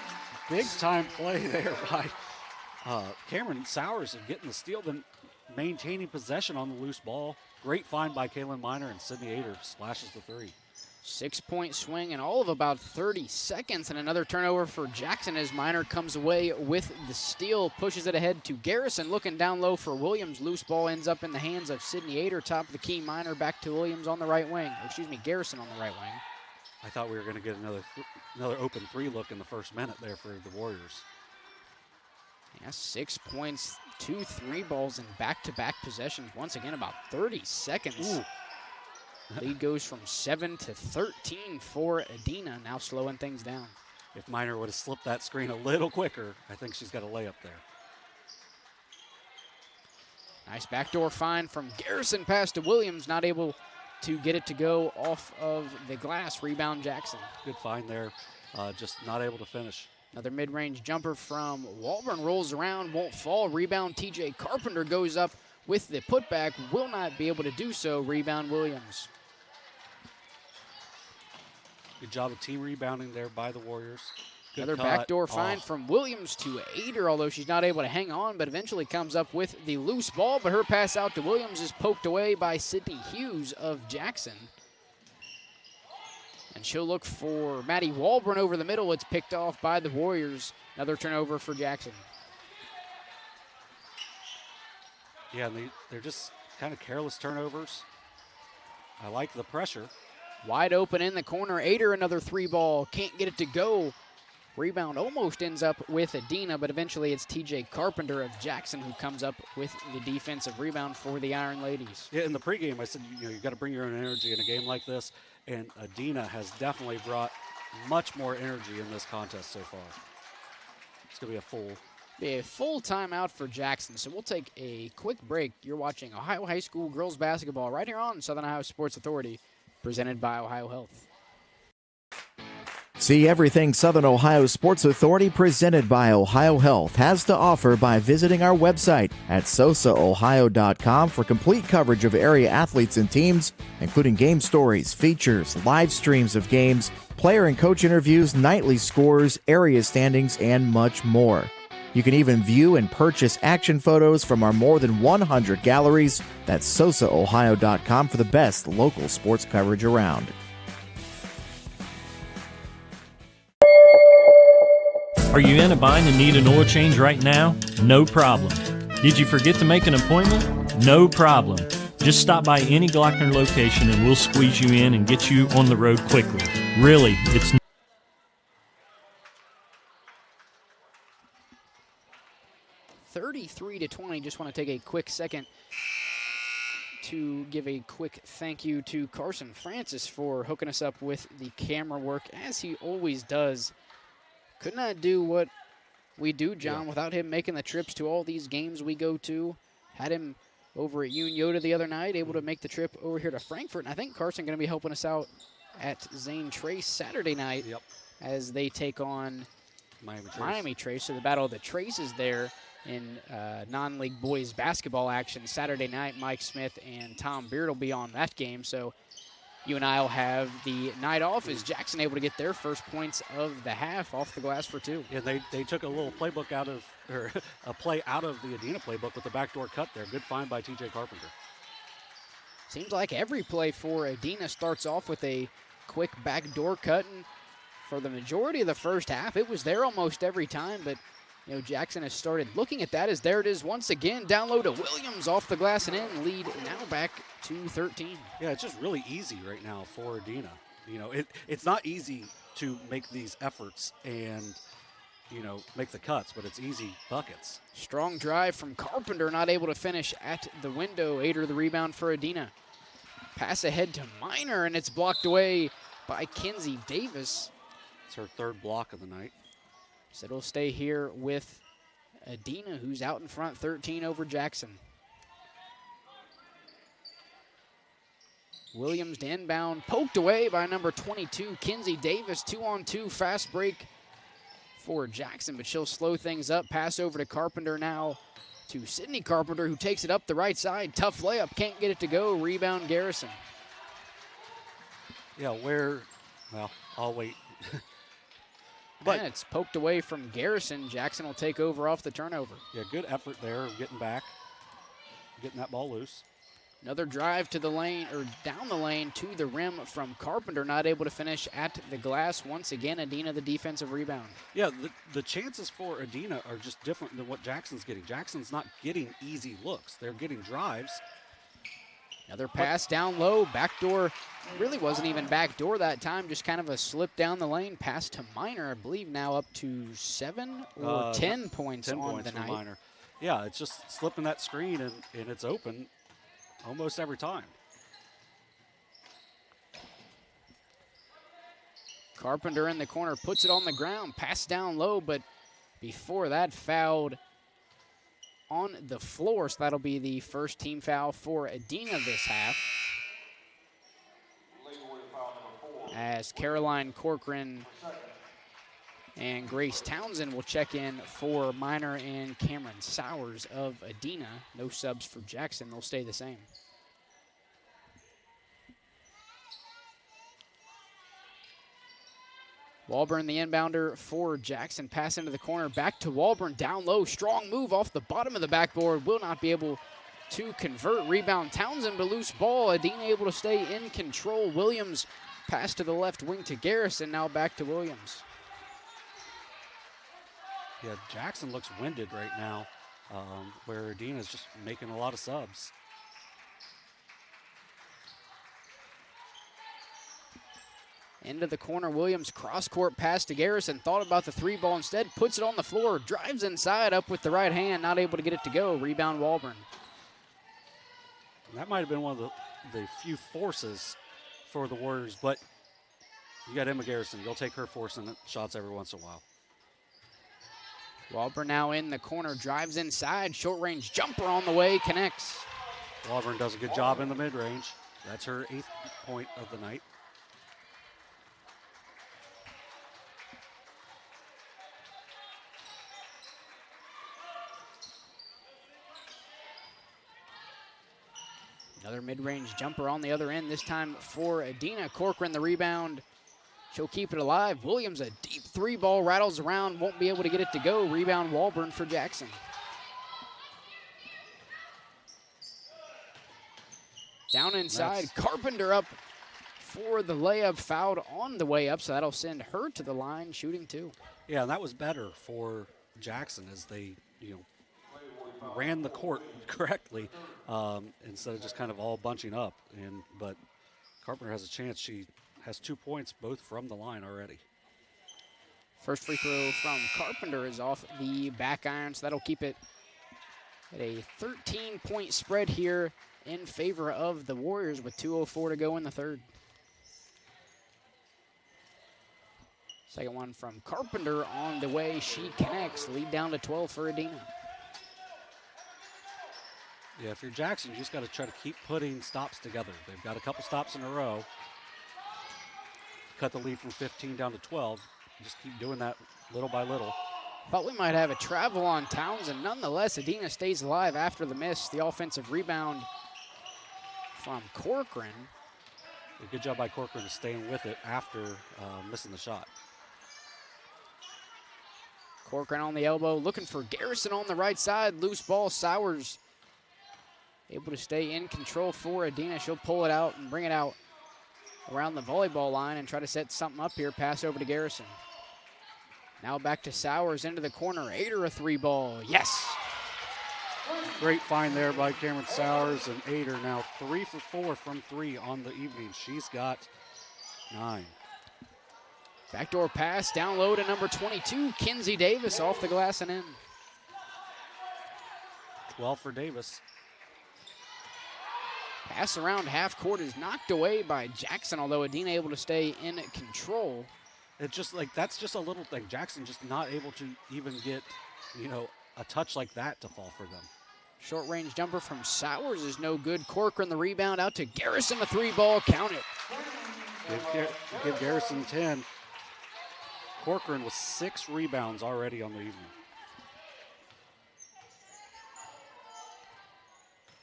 Big-time play there by Cameron Sowers of getting the steal, then maintaining possession on the loose ball. Great find by Kaylin Miner, and Sydney Ader splashes the 3. 6-point swing in all of about 30 seconds, and another turnover for Jackson as Miner comes away with the steal, pushes it ahead to Garrison, looking down low for Williams. Loose ball ends up in the hands of Sydney Ader, top of the key. Miner back to Williams on the right wing. Garrison on the right wing. I thought we were going to get another open 3 look in the first minute there for the Warriors. Yeah, 6 points, 2 3-balls in back-to-back possessions. Once again, about 30 seconds. Ooh. Lead goes from 7 to 13 for Adena, now slowing things down. If Miner would have slipped that screen a little quicker, I think she's got a layup there. Nice backdoor find from Garrison, pass to Williams, not able to get it to go off of the glass. Rebound Jackson. Good find there, just not able to finish. Another mid-range jumper from Walburn, rolls around, won't fall. Rebound TJ Carpenter goes up with the putback, will not be able to do so. Rebound Williams. Good job of team rebounding there by the Warriors. Good Another cut. backdoor find from Williams to Ader, although she's not able to hang on, but eventually comes up with the loose ball, but her pass out to Williams is poked away by Sydney Hughes of Jackson. And she'll look for Maddie Walburn over the middle. It's picked off by the Warriors. Another turnover for Jackson. Yeah, and they're just kind of careless turnovers. I like the pressure. Wide open in the corner. Ader, another 3-ball. Can't get it to go. Rebound almost ends up with Adena, but eventually it's TJ Carpenter of Jackson who comes up with the defensive rebound for the Iron Ladies. Yeah, in the pregame, I said, you got to bring your own energy in a game like this, and Adena has definitely brought much more energy in this contest so far. It's going to be a full timeout for Jackson, so we'll take a quick break. You're watching Ohio High School girls basketball right here on Southern Ohio Sports Authority, presented by OhioHealth. See everything Southern Ohio Sports Authority presented by OhioHealth has to offer by visiting our website at SOSAOhio.com for complete coverage of area athletes and teams, including game stories, features, live streams of games, player and coach interviews, nightly scores, area standings, and much more. You can even view and purchase action photos from our more than 100 galleries. That's SOSAOhio.com for the best local sports coverage around. Are you in a bind and need an oil change right now? No problem. Did you forget to make an appointment? No problem. Just stop by any Glockner location and we'll squeeze you in and get you on the road quickly. Really, it's 33-20. Just want to take a quick second to give a quick thank you to Carson Francis for hooking us up with the camera work, as he always does. Could not do what we do, John, without him making the trips to all these games we go to. Had him over at Yoda the other night, able to make the trip over here to Frankfort. And I think Carson going to be helping us out at Zane Trace Saturday night as they take on Miami Trace. So the Battle of the Traces there in non-league boys basketball action Saturday night. Mike Smith and Tom Beard will be on that game. So you and I will have the night off as Jackson able to get their first points of the half off the glass for 2. Yeah, they took a little playbook out of, or a play out of the Adena playbook with the backdoor cut there. Good find by TJ Carpenter. Seems like every play for Adena starts off with a quick backdoor cut, and for the majority of the first half, it was there almost every time, but Jackson has started looking at that as there it is once again. Down low to Williams off the glass and in. Lead now back to 13. Yeah, it's just really easy right now for Adena. It's not easy to make these efforts and, make the cuts, but it's easy buckets. Strong drive from Carpenter, not able to finish at the window. Ader the rebound for Adena. Pass ahead to Minor, and it's blocked away by Kinsey Davis. It's her third block of the night. So it'll stay here with Adena, who's out in front, 13 over Jackson. Williams to inbound, poked away by number 22, Kinsey Davis. 2-on-2 fast break for Jackson, but she'll slow things up. Pass over to Carpenter now to Sydney Carpenter, who takes it up the right side. Tough layup, can't get it to go. Rebound Garrison. Yeah, I'll wait. But it's poked away from Garrison. Jackson will take over off the turnover. Yeah, good effort there of getting back, getting that ball loose. Another drive to the lane, or down the lane to the rim from Carpenter, not able to finish at the glass. Once again, Adena the defensive rebound. Yeah, the chances for Adena are just different than what Jackson's getting. Jackson's not getting easy looks. They're getting drives. Another pass down low, backdoor. Really wasn't even backdoor that time, just kind of a slip down the lane. Pass to Minor, I believe now up to 7 or 10 points on the night. Minor. Yeah, it's just slipping that screen and it's open almost every time. Carpenter in the corner, puts it on the ground, pass down low, but before that fouled on the floor, so that'll be the first team foul for Adena this half. As Caroline Corcoran and Grace Townsend will check in for Minor and Cameron Sowers of Adena. No subs for Jackson, they'll stay the same. Walburn, the inbounder for Jackson. Pass into the corner, back to Walburn, down low. Strong move off the bottom of the backboard. Will not be able to convert. Rebound Townsend, but loose ball. Adena able to stay in control. Williams pass to the left wing to Garrison. Now back to Williams. Yeah, Jackson looks winded right now. where Adena's just making a lot of subs. Into the corner, Williams cross-court pass to Garrison. Thought about the 3-ball instead, puts it on the floor, drives inside, up with the right hand, not able to get it to go. Rebound, Walburn. That might have been one of the few forces for the Warriors, but you got Emma Garrison. You'll take her forcing shots every once in a while. Walburn now in the corner, drives inside, short-range jumper on the way, connects. Walburn does a good job in the mid-range. That's her 8th point of the night. Another mid-range jumper on the other end, this time for Adena. Corcoran the rebound. She'll keep it alive. Williams, a deep 3-ball, rattles around, won't be able to get it to go. Rebound, Walburn for Jackson. Down inside, Carpenter up for the layup, fouled on the way up, so that'll send her to the line, shooting 2. Yeah, and that was better for Jackson as they, ran the court correctly instead of just kind of all bunching up. But Carpenter has a chance. She has 2 points, both from the line already. First free throw from Carpenter is off the back iron, so that'll keep it at a 13-point spread here in favor of the Warriors with 2:04 to go in the third. Second one from Carpenter on the way. She connects. Lead down to 12 for Adena. Yeah, if you're Jackson, you just got to try to keep putting stops together. They've got a couple stops in a row. Cut the lead from 15 down to 12. Just keep doing that little by little. Thought we might have a travel on Townsend. Nonetheless, Adena stays alive after the miss. The offensive rebound from Corcoran. A good job by Corcoran to staying with it after missing the shot. Corcoran on the elbow, looking for Garrison on the right side. Loose ball, Sowers able to stay in control for Adena. She'll pull it out and bring it out around the volleyball line and try to set something up here. Pass over to Garrison. Now back to Sowers into the corner. Ader a 3-ball. Yes! Great find there by Cameron Sowers, and Ader now 3 for 4 from 3 on the evening. She's got 9. Backdoor pass down low to number 22, Kinsey Davis, off the glass and in. 12 for Davis. Pass around half court is knocked away by Jackson, although Adena able to stay in control. It's just like, that's just a little thing. Jackson just not able to even get, a touch like that to fall for them. Short range jumper from Sowers is no good. Corcoran the rebound out to Garrison, a 3-ball, count it. Give Garrison 10. Corcoran with 6 rebounds already on the evening.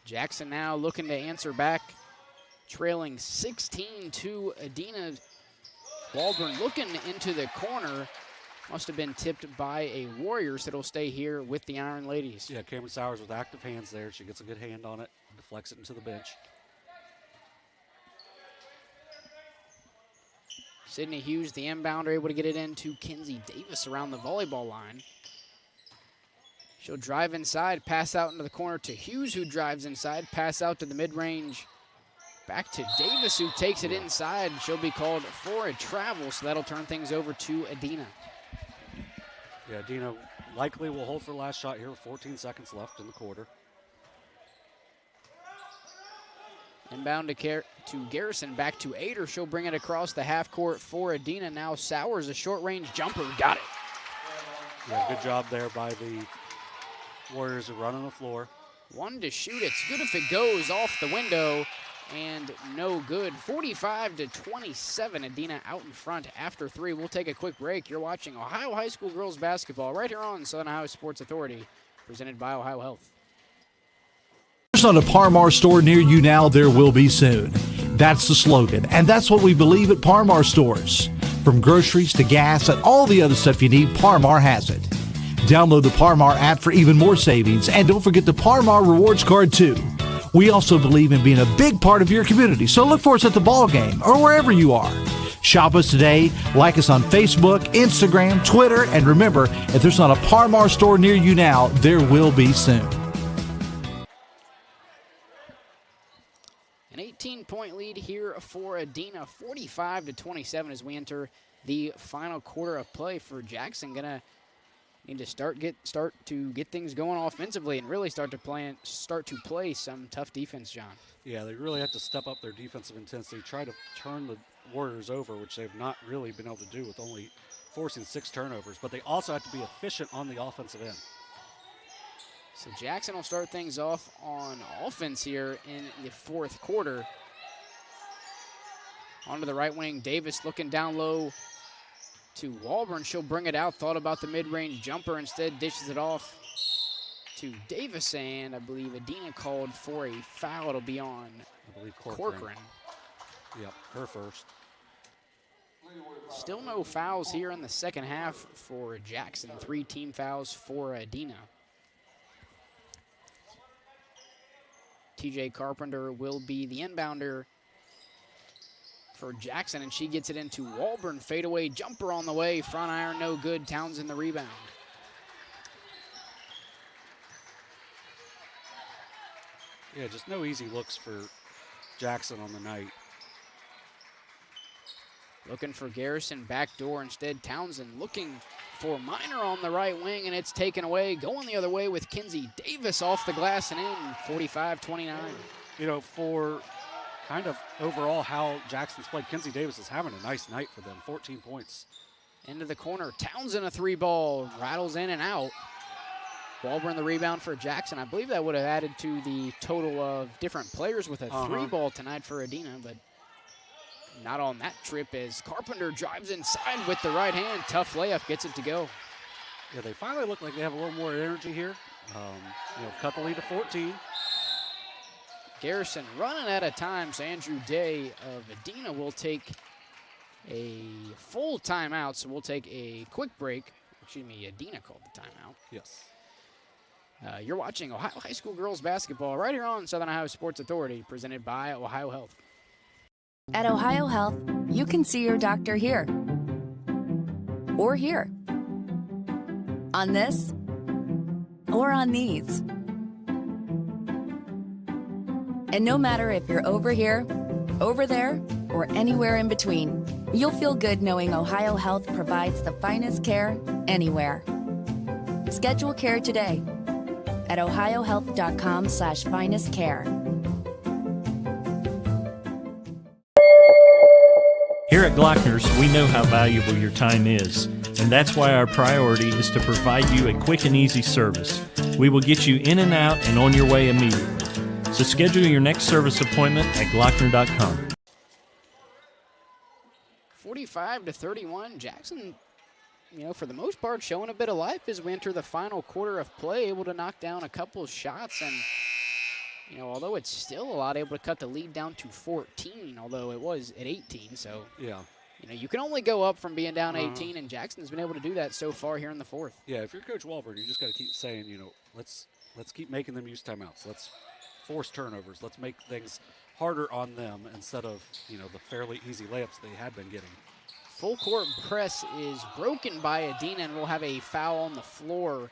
Jackson now looking to answer back, trailing 16 to Adena. Walburn looking into the corner. Must have been tipped by a Warrior, so it'll stay here with the Iron Ladies. Yeah, Cameron Sowers with active hands there. She gets a good hand on it, deflects it into the bench. Sydney Hughes, the inbounder, able to get it into Kinsey Davis around the volleyball line. She'll drive inside, pass out into the corner to Hughes, who drives inside, pass out to the mid-range. Back to Davis, who takes it inside. She'll be called for a travel, so that'll turn things over to Adena. Yeah, Adena likely will hold for the last shot here with 14 seconds left in the quarter. Inbound to Garrison, back to Ader. She'll bring it across the half court for Adena. Now Sowers, a short-range jumper, got it. Yeah, good job there by the Warriors are running the floor. One to shoot. It's good if it goes off the window, and no good. 45-27. Adena out in front after 3. We'll take a quick break. You're watching Ohio High School girls basketball right here on Southern Ohio Sports Authority, presented by OhioHealth. There's not a Parmar store near you now, there will be soon. That's the slogan, and that's what we believe at Parmar stores. From groceries to gas and all the other stuff you need, Parmar has it. Download the Parmar app for even more savings, and don't forget the Parmar Rewards Card too. We also believe in being a big part of your community, so look for us at the ball game or wherever you are. Shop us today, like us on Facebook, Instagram, Twitter, and remember, if there's not a Par Mar store near you now, there will be soon. An 18-point lead here for Adena, 45-27 as we enter the final quarter of play for Jackson. Gonna need to start to get things going offensively and really start to play some tough defense, John. Yeah, they really have to step up their defensive intensity, try to turn the Warriors over, which they've not really been able to do with only forcing 6 turnovers. But they also have to be efficient on the offensive end. So Jackson will start things off on offense here in the fourth quarter. Onto the right wing, Davis looking down low to Walburn. She'll bring it out. Thought about the mid-range jumper. Instead dishes it off to Davis, and I believe Adena called for a foul. It'll be on, I believe, Corcoran. Yep, her first. Still no fouls here in the second half for Jackson. 3 team fouls for Adena. TJ Carpenter will be the inbounder for Jackson, and she gets it into Walburn. Fadeaway jumper on the way. Front iron, no good. Townsend the rebound. Yeah, just no easy looks for Jackson on the night. Looking for Garrison, backdoor. Instead, Townsend looking for Minor on the right wing, and it's taken away. Going the other way with Kinsey Davis off the glass and in, 45-29. You know, for kind of overall how Jackson's played, Kinsey Davis is having a nice night for them, 14 points. Into the corner, Townsend a 3-ball, rattles in and out. Walburn the rebound for Jackson. I believe that would have added to the total of different players with a 3-ball tonight for Adena, but not on that trip as Carpenter drives inside with the right hand. Tough layup, gets it to go. Yeah, they finally look like they have a little more energy here. Cut the lead to 14. Garrison running out of time, so Andrew Day of Adena will take a full timeout, so we'll take a quick break. Excuse me, Adena called the timeout. Yes. You're watching Ohio High School Girls Basketball right here on Southern Ohio Sports Authority, presented by OhioHealth. At OhioHealth, you can see your doctor here or here, on this or on these. And no matter if you're over here, over there, or anywhere in between, you'll feel good knowing OhioHealth provides the finest care anywhere. Schedule care today at ohiohealth.com/finestcare. Here at Glockner's, we know how valuable your time is, and that's why our priority is to provide you a quick and easy service. We will get you in and out and on your way immediately. So schedule your next service appointment at Glockner.com. 45-31, Jackson, for the most part, showing a bit of life as we enter the final quarter of play, able to knock down a couple of shots. And, although it's still a lot, able to cut the lead down to 14, although it was at 18. So, yeah, you can only go up from being down 18, and Jackson's been able to do that so far here in the fourth. Yeah, if you're Coach Walburn, you just got to keep saying, let's keep making them use timeouts. Let's force turnovers. Let's make things harder on them instead of, the fairly easy layups they had been getting. Full court press is broken by Adena, and we'll have a foul on the floor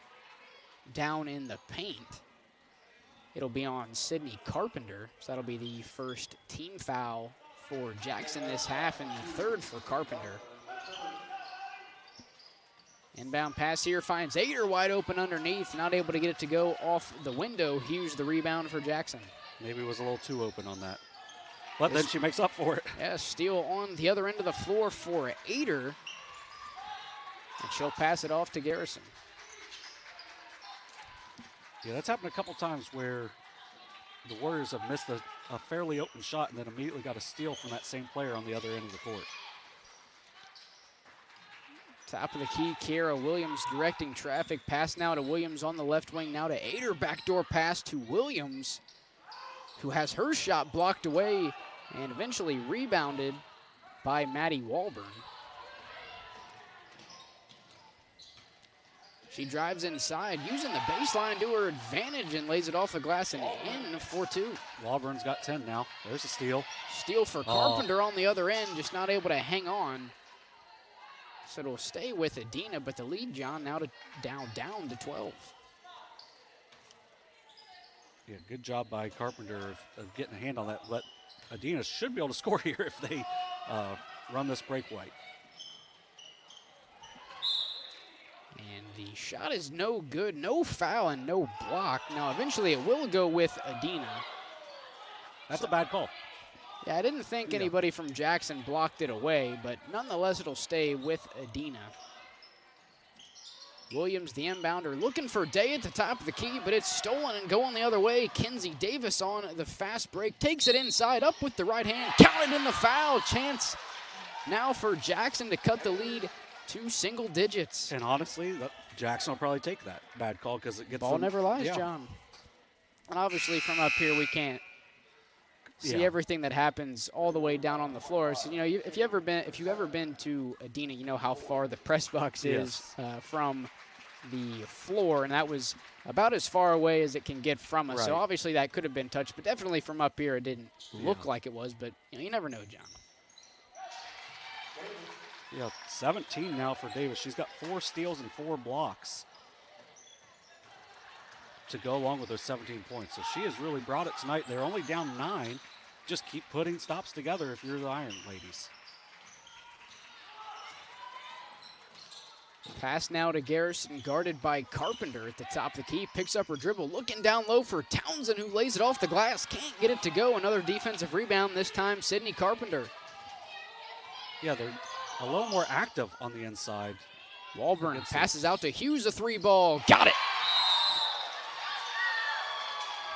down in the paint. It'll be on Sydney Carpenter, so that'll be the first team foul for Jackson this half and the third for Carpenter. Inbound pass here finds Ader wide open underneath, not able to get it to go off the window. Hughes the rebound for Jackson. Maybe it was a little too open on that. But then she makes up for it. Yeah, steal on the other end of the floor for Ader. And she'll pass it off to Garrison. Yeah, that's happened a couple times where the Warriors have missed a fairly open shot and then immediately got a steal from that same player on the other end of the court. Top of the key, Kiera Williams directing traffic. Pass now to Williams on the left wing. Now to Ader. Backdoor pass to Williams, who has her shot blocked away and eventually rebounded by Maddie Walburn. She drives inside, using the baseline to her advantage and lays it off the glass and in 4-2. Walburn's got 10 now. There's a steal. Steal for Carpenter on the other end, just not able to hang on. So it'll stay with Adena, but the lead, John, now down to 12. Yeah, good job by Carpenter of getting a hand on that. But Adena should be able to score here if they run this breakaway. And the shot is no good, no foul and no block. Now eventually it will go with Adena. That's a bad call. Yeah, I didn't think anybody from Jackson blocked it away, but nonetheless it'll stay with Adena. Williams, the inbounder, looking for Day at the top of the key, but it's stolen and going the other way. Kinsey Davis on the fast break, takes it inside, up with the right hand, counted in the foul. Chance now for Jackson to cut the lead to single digits. And honestly, Jackson will probably take that bad call because it gets Ball them, never lies, John. And obviously from up here we can't see everything that happens all the way down on the floor. So if you've ever been to Adena, you know how far the press box is from the floor, and that was about as far away as it can get from us. Right. So obviously that could have been touched, but definitely from up here it didn't look like it was. But you never know, John. Yeah, 17 now for Davis. She's got 4 steals and 4 blocks to go along with those 17 points. So she has really brought it tonight. They're only down 9. Just keep putting stops together if you're the Iron Ladies. Pass now to Garrison, guarded by Carpenter at the top of the key. Picks up her dribble, looking down low for Townsend, who lays it off the glass. Can't get it to go. Another defensive rebound, this time Sydney Carpenter. Yeah, they're a little more active on the inside. Walburn passes out to Hughes, a 3-ball. Got it.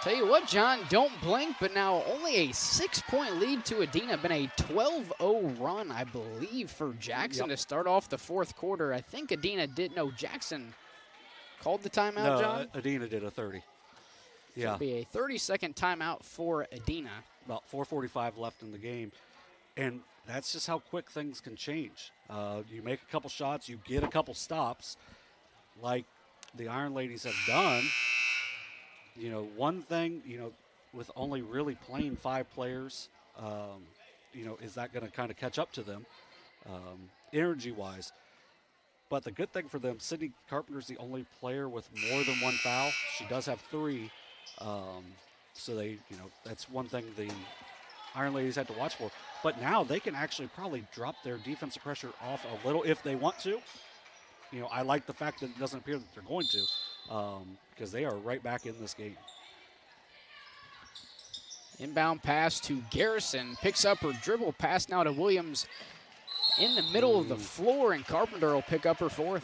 Tell you what, John, don't blink, but now only a 6-point lead to Adena. Been a 12-0 run, I believe, for Jackson to start off the fourth quarter. I think Jackson called the timeout, John? Adena did a 30. Yeah. It'll be a 30-second timeout for Adena. About 4:45 left in the game. And that's just how quick things can change. You make a couple shots, you get a couple stops, like the Iron Ladies have done. One thing, with only really playing 5 players, is that going to kind of catch up to them energy-wise? But the good thing for them, Sydney Carpenter's the only player with more than 1 foul. She does have 3. So they, that's one thing the Iron Ladies had to watch for. But now they can actually probably drop their defensive pressure off a little if they want to. I like the fact that it doesn't appear that they're going to. Because they are right back in this game. Inbound pass to Garrison. Picks up her dribble. Pass now to Williams in the middle of the floor, and Carpenter will pick up her 4th.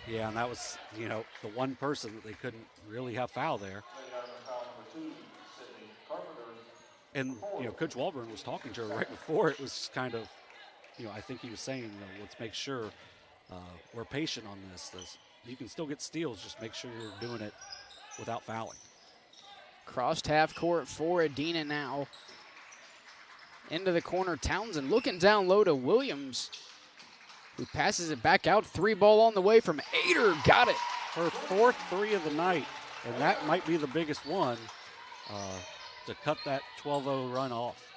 Yeah, and that was, the one person that they couldn't really have foul there. And, Coach Walburn was talking to her right before. It was kind of, I think he was saying, let's make sure we're patient on this. You can still get steals, just make sure you're doing it without fouling. Crossed half court for Adena now. Into the corner, Townsend looking down low to Williams, who passes it back out. 3-ball on the way from Ader. Got it. Her 4th 3 of the night, and that might be the biggest one to cut that 12-0 run off.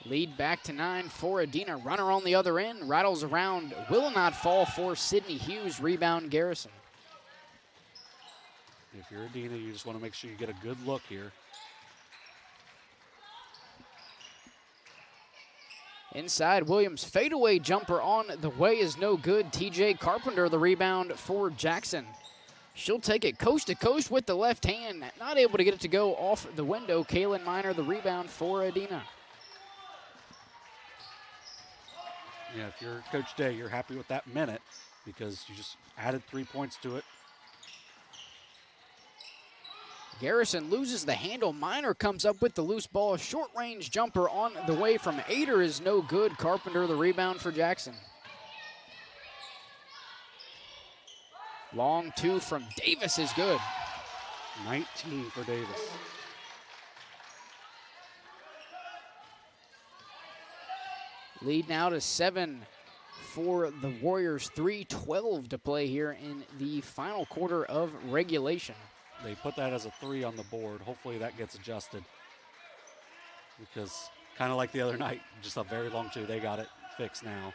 Lead back to 9 for Adena. Runner on the other end. Rattles around. Will not fall for Sydney Hughes. Rebound Garrison. If you're Adena, you just want to make sure you get a good look here. Inside, Williams fadeaway jumper on the way is no good. TJ Carpenter the rebound for Jackson. She'll take it coast to coast with the left hand. Not able to get it to go off the window. Kaylin Miner the rebound for Adena. Yeah, if you're Coach Day, you're happy with that minute because you just added 3 points to it. Garrison loses the handle. Miner comes up with the loose ball. Short range jumper on the way from Ader is no good. Carpenter the rebound for Jackson. Long 2 from Davis is good. 19 for Davis. Lead now to 7 for the Warriors. 3:12 to play here in the final quarter of regulation. They put that as a 3 on the board. Hopefully that gets adjusted, because kind of like the other night, just a very long 2. They got it fixed now.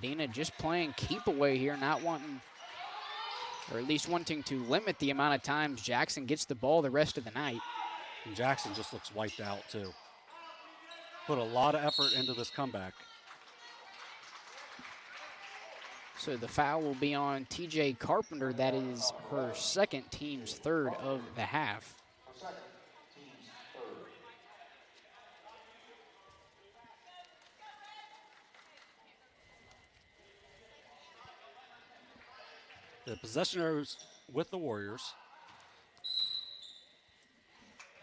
Adena just playing keep away here, not wanting, or at least wanting to limit the amount of times Jackson gets the ball the rest of the night. And Jackson just looks wiped out too. Put a lot of effort into this comeback. So the foul will be on TJ Carpenter. That is her second, team's third of the half. The possession arrows with the Warriors.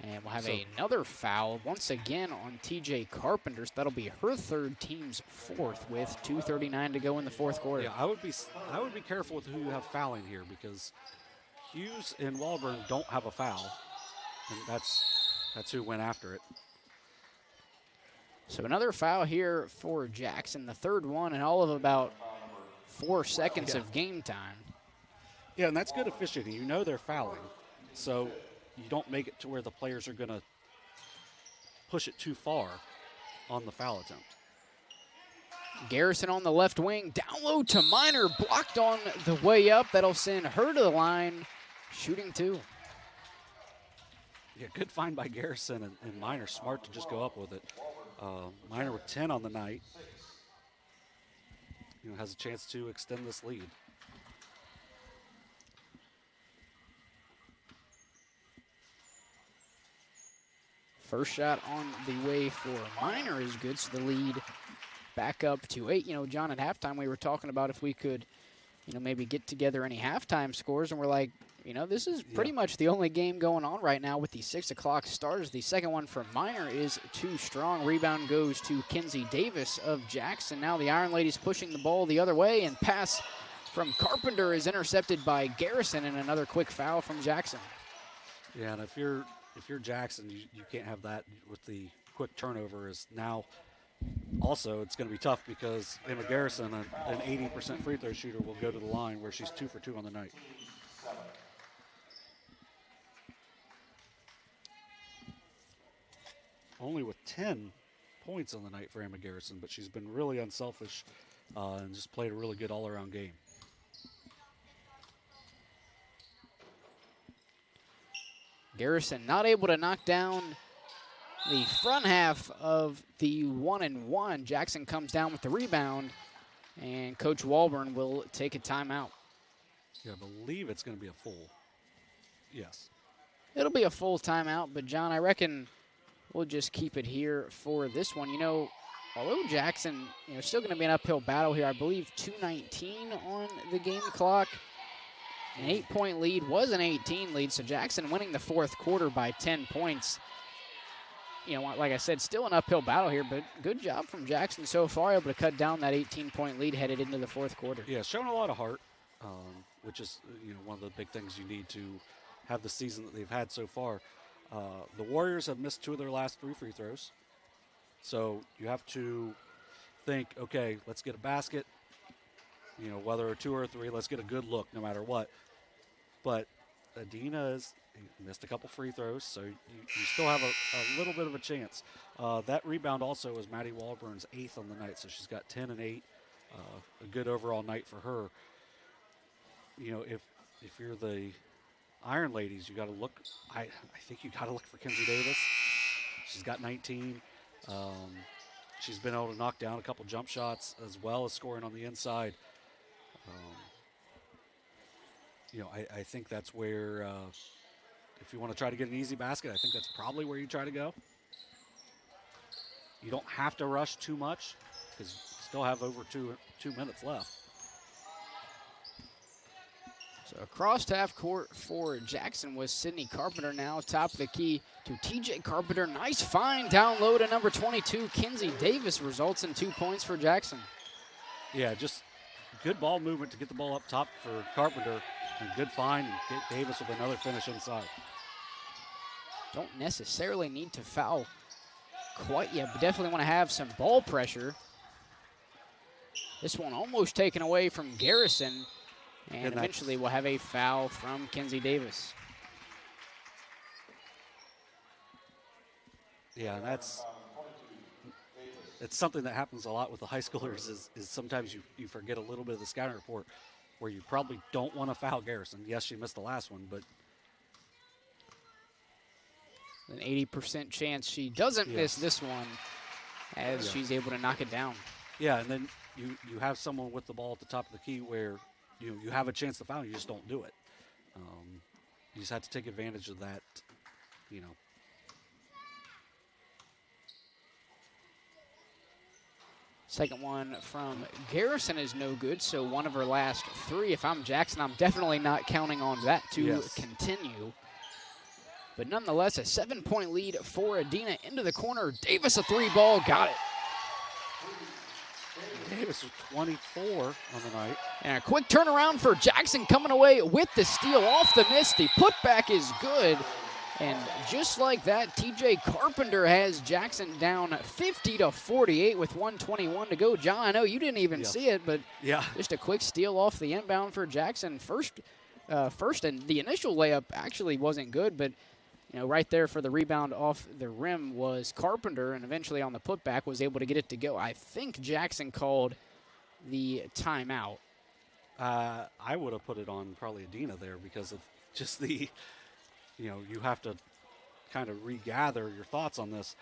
And we'll have another foul once again on TJ Carpenter. So that'll be her third, team's fourth, with 2:39 to go in the fourth quarter. Yeah, I would be careful with who you have fouling here, because Hughes and Walburn don't have a foul, and that's who went after it. So another foul here for Jackson, the third one in all of about 4 seconds of game time. Yeah, and that's good officiating. You know they're fouling, so you don't make it to where the players are going to push it too far on the foul attempt. Garrison on the left wing, down low to Minor, blocked on the way up. That'll send her to the line, shooting 2. Yeah, good find by Garrison, and Minor smart to just go up with it. Minor with 10 on the night, has a chance to extend this lead. First shot on the way for Minor is good, so the lead back up to 8. John, at halftime we were talking about if we could, maybe get together any halftime scores, and we're like, this is pretty much the only game going on right now with the 6 o'clock starters. The second one for Minor is too strong. Rebound goes to Kinsey Davis of Jackson. Now the Iron Ladies pushing the ball the other way, and pass from Carpenter is intercepted by Garrison, and another quick foul from Jackson. Yeah, and if you're Jackson, you can't have that with the quick turnover. Is now also it's going to be tough, because Emma Garrison, an 80% free throw shooter, will go to the line where she's 2 for 2 on the night. Only with 10 points on the night for Emma Garrison, but she's been really unselfish and just played a really good all-around game. Garrison not able to knock down the front half of the 1-and-1. Jackson comes down with the rebound, and Coach Walburn will take a timeout. Yeah, I believe it's going to be a full. Yes. It'll be a full timeout, but John, I reckon we'll just keep it here for this one. Although Jackson, still going to be an uphill battle here. I believe 2:19 on the game clock. An 8-point lead was an 18 lead, so Jackson winning the fourth quarter by 10 points. Like I said, still an uphill battle here, but good job from Jackson so far, able to cut down that 18-point lead headed into the fourth quarter. Yeah, showing a lot of heart, which is one of the big things you need to have the season that they've had so far. The Warriors have missed 2 of their last 3 free throws, so you have to think, okay, let's get a basket. Whether a 2 or a 3, let's get a good look no matter what. But Adena has missed a couple free throws, so you still have a little bit of a chance. That rebound also is Maddie Walburn's 8th on the night, so she's got 10 and 8. A good overall night for her. If you're the Iron Ladies, you got to look. I think you got to look for Kinsey Davis. She's got 19. She's been able to knock down a couple jump shots as well as scoring on the inside. I think that's where, if you want to try to get an easy basket, I think that's probably where you try to go. You don't have to rush too much, because you still have over two minutes left. So across half court for Jackson was Sydney Carpenter, now top of the key to TJ Carpenter. Nice find down low to number 22, Kinsey Davis, results in 2 points for Jackson. Yeah, just good ball movement to get the ball up top for Carpenter, and good find, and get Davis with another finish inside. Don't necessarily need to foul quite yet, but definitely want to have some ball pressure. This one almost taken away from Garrison, and eventually we'll have a foul from Kenzie Davis. Yeah, and it's something that happens a lot with the high schoolers is sometimes you forget a little bit of the scouting report where you probably don't want to foul Garrison. Yes, she missed the last one, but an 80% chance she doesn't miss this one as she's able to knock it down. Yeah, and then you have someone with the ball at the top of the key where you have a chance to foul, you just don't do it. You just have to take advantage of that, Second one from Garrison is no good, so one of her last three. If I'm Jackson, I'm definitely not counting on that to continue. But nonetheless, a 7-point lead for Adena into the corner. Davis, a three-ball, got it. Davis with 24 on the night. And a quick turnaround for Jackson coming away with the steal off the miss. The putback is good. And just like that, TJ Carpenter has Jackson down 50-48 with 1:21 to go. John, I know you didn't even see it, but just a quick steal off the inbound for Jackson. First, and the initial layup actually wasn't good, but right there for the rebound off the rim was Carpenter, and eventually on the putback was able to get it to go. I think Jackson called the timeout. I would have put it on probably Adena there because of just the, you have to kind of regather your thoughts on this.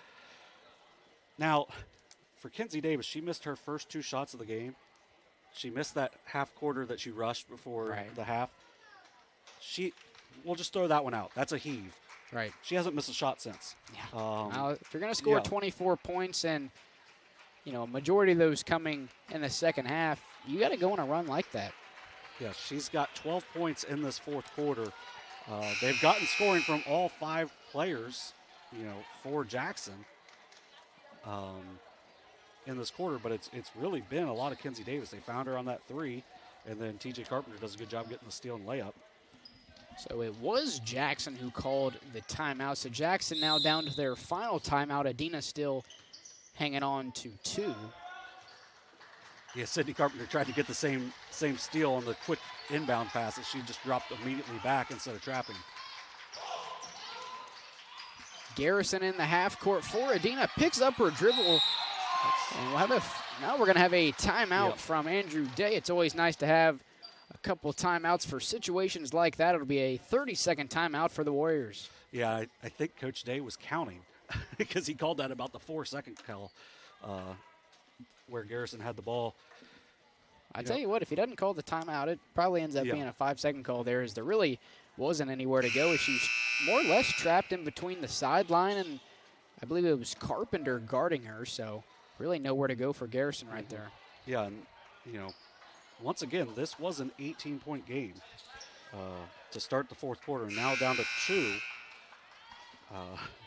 Now, for Kenzie Davis, she missed her first two shots of the game. She missed that half quarter that she rushed before the half. We'll just throw that one out. That's a heave. Right. She hasn't missed a shot since. Yeah. Now, if you're going to score 24 points and, a majority of those coming in the second half, you got to go on a run like that. Yeah, she's got 12 points in this fourth quarter. They've gotten scoring from all five players, for Jackson in this quarter, but it's really been a lot of Kenzie Davis. They found her on that three, and then TJ Carpenter does a good job getting the steal and layup. So it was Jackson who called the timeout. So Jackson now down to their final timeout. Adena still hanging on to two. Yeah, Sydney Carpenter tried to get the same steal on the quick inbound pass that she just dropped immediately back instead of trapping. Garrison in the half court for Adena, picks up her dribble. And we'll have now we're going to have a timeout from Andrew Day. It's always nice to have a couple timeouts for situations like that. It'll be a 30-second timeout for the Warriors. Yeah, I think Coach Day was counting because he called that about the 4-second call where Garrison had the ball. I tell you what, if he doesn't call the timeout, it probably ends up being a 5-second call there, as there really wasn't anywhere to go. She's more or less trapped in between the sideline, and I believe it was Carpenter guarding her, so really nowhere to go for Garrison right there. Yeah, and, once again, this was an 18-point game to start the fourth quarter, now down to two.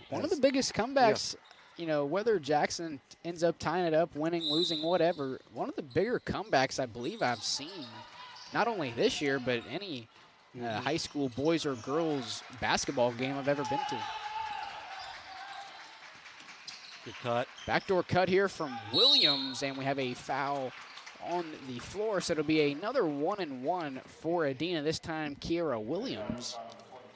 One of the biggest comebacks, whether Jackson ends up tying it up, winning, losing, whatever, one of the bigger comebacks I believe I've seen, not only this year, but any high school boys or girls basketball game I've ever been to. Good cut. Backdoor cut here from Williams, and we have a foul on the floor, so it'll be another 1-and-1 for Adena, this time Kiera Williams.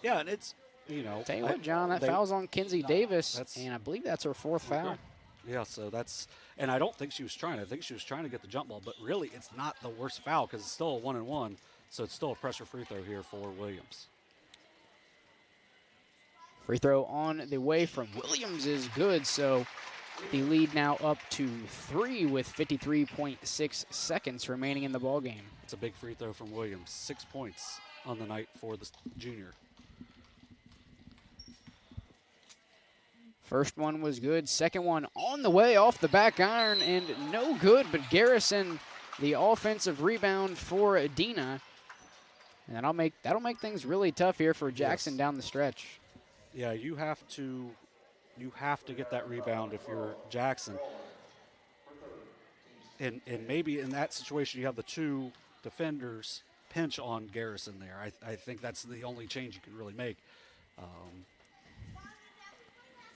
Yeah, and it's, Tell you what, John, that foul's on Kenzie Davis, and I believe that's her fourth foul. Yeah, so and I don't think she was trying. I think she was trying to get the jump ball, but really it's not the worst foul because it's still a 1-and-1, so it's still a pressure free throw here for Williams. Free throw on the way from Williams is good, so the lead now up to 3 with 53.6 seconds remaining in the ballgame. It's a big free throw from Williams. 6 points on the night for the junior. First one was good. Second one on the way off the back iron and no good, but Garrison, the offensive rebound for Adena. And that'll make things really tough here for Jackson down the stretch. Yeah, you have to get that rebound if you're Jackson. And maybe in that situation you have the two defenders pinch on Garrison there. I think that's the only change you can really make.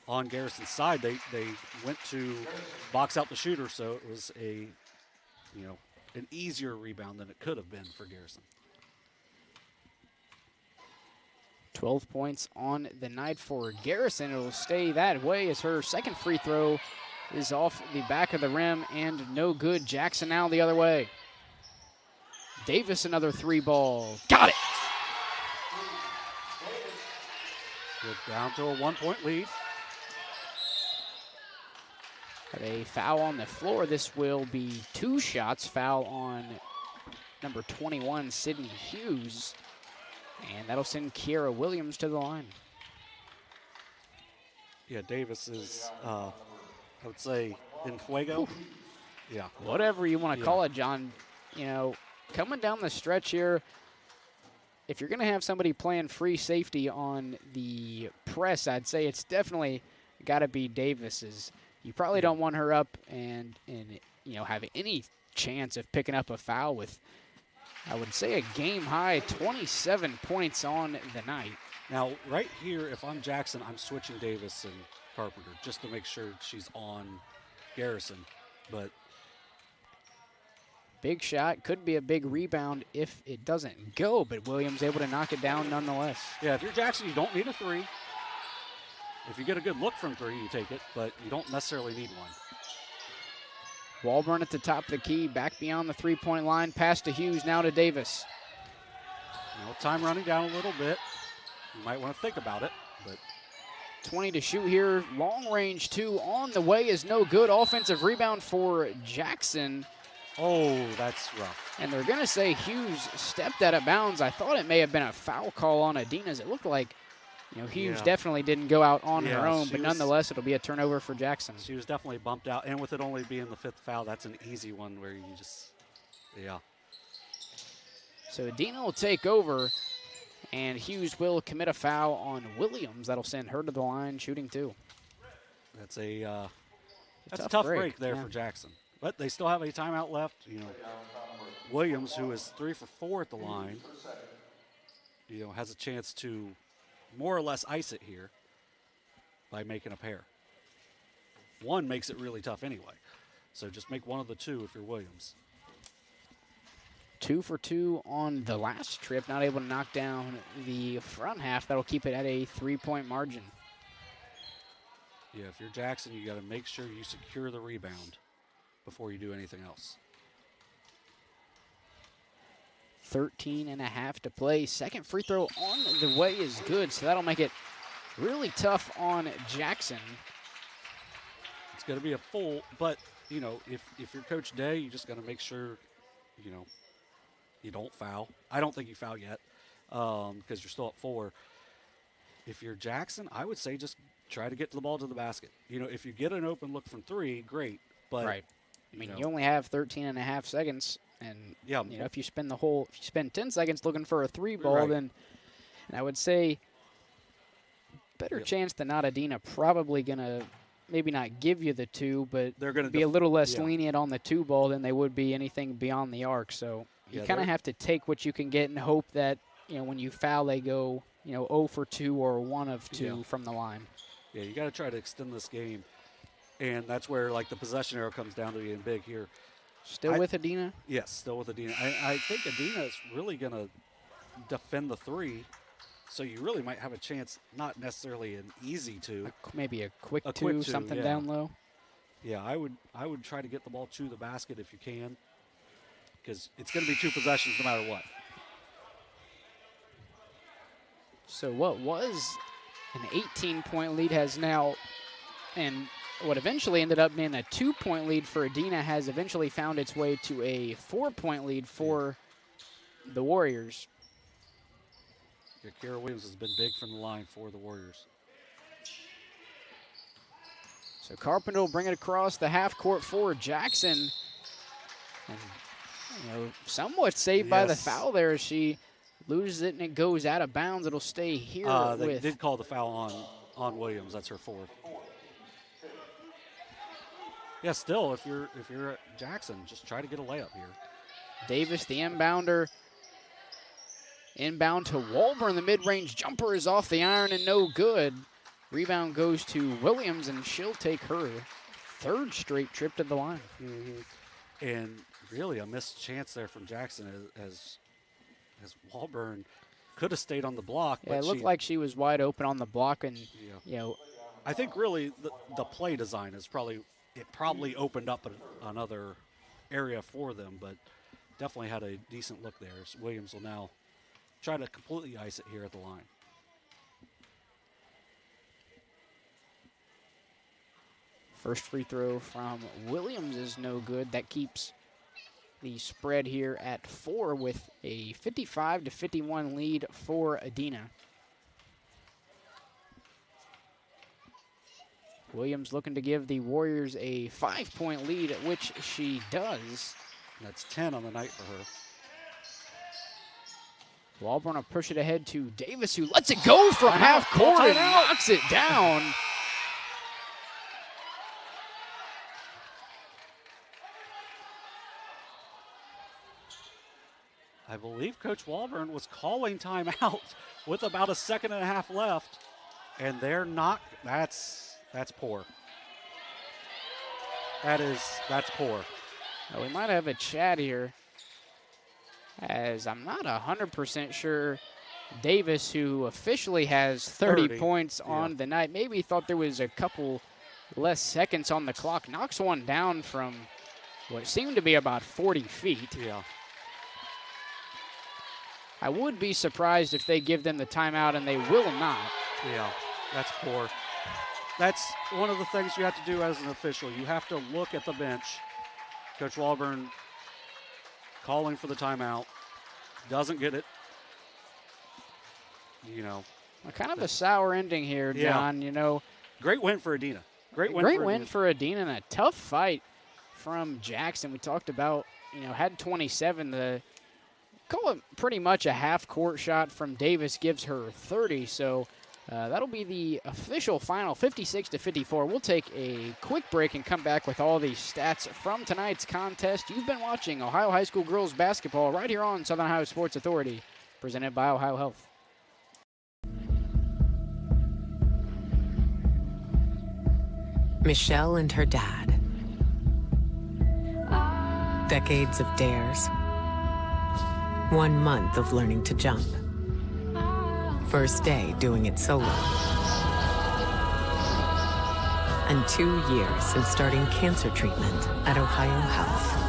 on Garrison's side. They went to box out the shooter, so it was an easier rebound than it could have been for Garrison. 12 points on the night for Garrison. It will stay that way as her second free throw is off the back of the rim and no good. Jackson now the other way. Davis another 3 ball. Got it! We're down to a 1-point lead. Have a foul on the floor. This will be 2 shots. Foul on number 21, Sydney Hughes. And that'll send Kiera Williams to the line. Yeah, Davis is, I would say, in fuego. Yeah. Whatever you want to call it, John. You know, coming down the stretch here, if you're going to have somebody playing free safety on the press, I'd say it's definitely got to be Davis's. You probably don't want her up and have any chance of picking up a foul with, I would say, a game-high 27 points on the night. Now, right here, if I'm Jackson, I'm switching Davis and Carpenter just to make sure she's on Garrison. But big shot, could be a big rebound if it doesn't go, but Williams able to knock it down nonetheless. Yeah, if you're Jackson, you don't need a 3. If you get a good look from 3, you take it, but you don't necessarily need one. Walburn at the top of the key, back beyond the 3-point line, pass to Hughes, now to Davis. Time running down a little bit. You might want to think about it, but 20 to shoot here. Long range 2 on the way is no good. Offensive rebound for Jackson. Oh, that's rough. And they're going to say Hughes stepped out of bounds. I thought it may have been a foul call on Adena's. It looked like Hughes definitely didn't go out on her own, but nonetheless, it'll be a turnover for Jackson. She was definitely bumped out, and with it only being the 5th foul, that's an easy one where you just, So Adena will take over, and Hughes will commit a foul on Williams. That'll send her to the line, shooting 2. That's a tough tough break break there for Jackson. But they still have a timeout left. Williams, who is 3 for 4 at the line, has a chance to more or less ice it here by making a pair. 1 makes it really tough anyway. So just make one of the 2 if you're Williams. 2 for 2 on the last trip, not able to knock down the front half. That'll keep it at a 3-point margin. Yeah, if you're Jackson, you got to make sure you secure the rebound before you do anything else. 13.5 to play. Second free throw on the way is good, so that'll make it really tough on Jackson. It's going to be a full, but, if you're Coach Day, you just got to make sure, you don't foul. I don't think you foul yet because you're still at 4. If you're Jackson, I would say just try to get the ball to the basket. If you get an open look from 3, great. But right. I mean, you only have 13.5 seconds, and if you spend 10 seconds looking for a 3 ball, then I would say better chance than not. Adena probably gonna maybe not give you the 2, but they're gonna be a little less lenient on the 2 ball than they would be anything beyond the arc. So you kind of have to take what you can get and hope that when you foul, they go 0 for 2 or 1 of 2 from the line. Yeah, you got to try to extend this game. And that's where, the possession arrow comes down to being big here. Still with Adena? Yes, still with Adena. I think Adena is really going to defend the 3, so you really might have a chance, not necessarily an easy 2. Maybe a quick 2, something down low. Yeah, I would try to get the ball to the basket if you can, because it's going to be 2 possessions no matter what. So what was an 18-point lead has now, and what eventually ended up being a 2-point lead for Adena has eventually found its way to a 4-point lead for the Warriors. Yeah, Kiera Williams has been big from the line for the Warriors. So Carpenter will bring it across the half court for Jackson. And, somewhat saved by the foul there as she loses it and it goes out of bounds. It'll stay here. They did call the foul on Williams. That's her 4th. Yeah, still, if you're Jackson, just try to get a layup here. Davis, the inbounder. Inbound to Walburn. The mid-range jumper is off the iron and no good. Rebound goes to Williams, and she'll take her third straight trip to the line. And really a missed chance there from Jackson as Walburn could have stayed on the block. Yeah, but it looked like she was wide open on the block, and I think really the play design is probably opened up another area for them, but definitely had a decent look there. So Williams will now try to completely ice it here at the line. First free throw from Williams is no good. That keeps the spread here at 4 with a 55-51 lead for Adena. Williams looking to give the Warriors a 5-point lead, which she does. That's 10 on the night for her. Walburn will push it ahead to Davis, who lets it go from half court and knocks it down. I believe Coach Walburn was calling timeout with about a second and a half left, and they're not. That's poor. That's poor. We might have a chat here, as I'm not 100% sure. Davis, who officially has 30 points on the night, maybe thought there was a couple less seconds on the clock, knocks one down from what seemed to be about 40 feet. Yeah. I would be surprised if they give them the timeout, and they will not. Yeah, that's poor. That's one of the things you have to do as an official. You have to look at the bench. Coach Walburn calling for the timeout, doesn't get it. Kind of a sour ending here, John. Great win for Adena. Great win for Adena, and a tough fight from Jackson. We talked about, had 27. Call it pretty much a half-court shot from Davis gives her 30. So that'll be the official final, 56-54. We'll take a quick break and come back with all these stats from tonight's contest. You've been watching Ohio High School girls basketball right here on Southern Ohio Sports Authority, presented by OhioHealth. Michelle and her dad. Decades of dares. 1 month of learning to jump. First day doing it solo. And 2 years since starting cancer treatment at OhioHealth.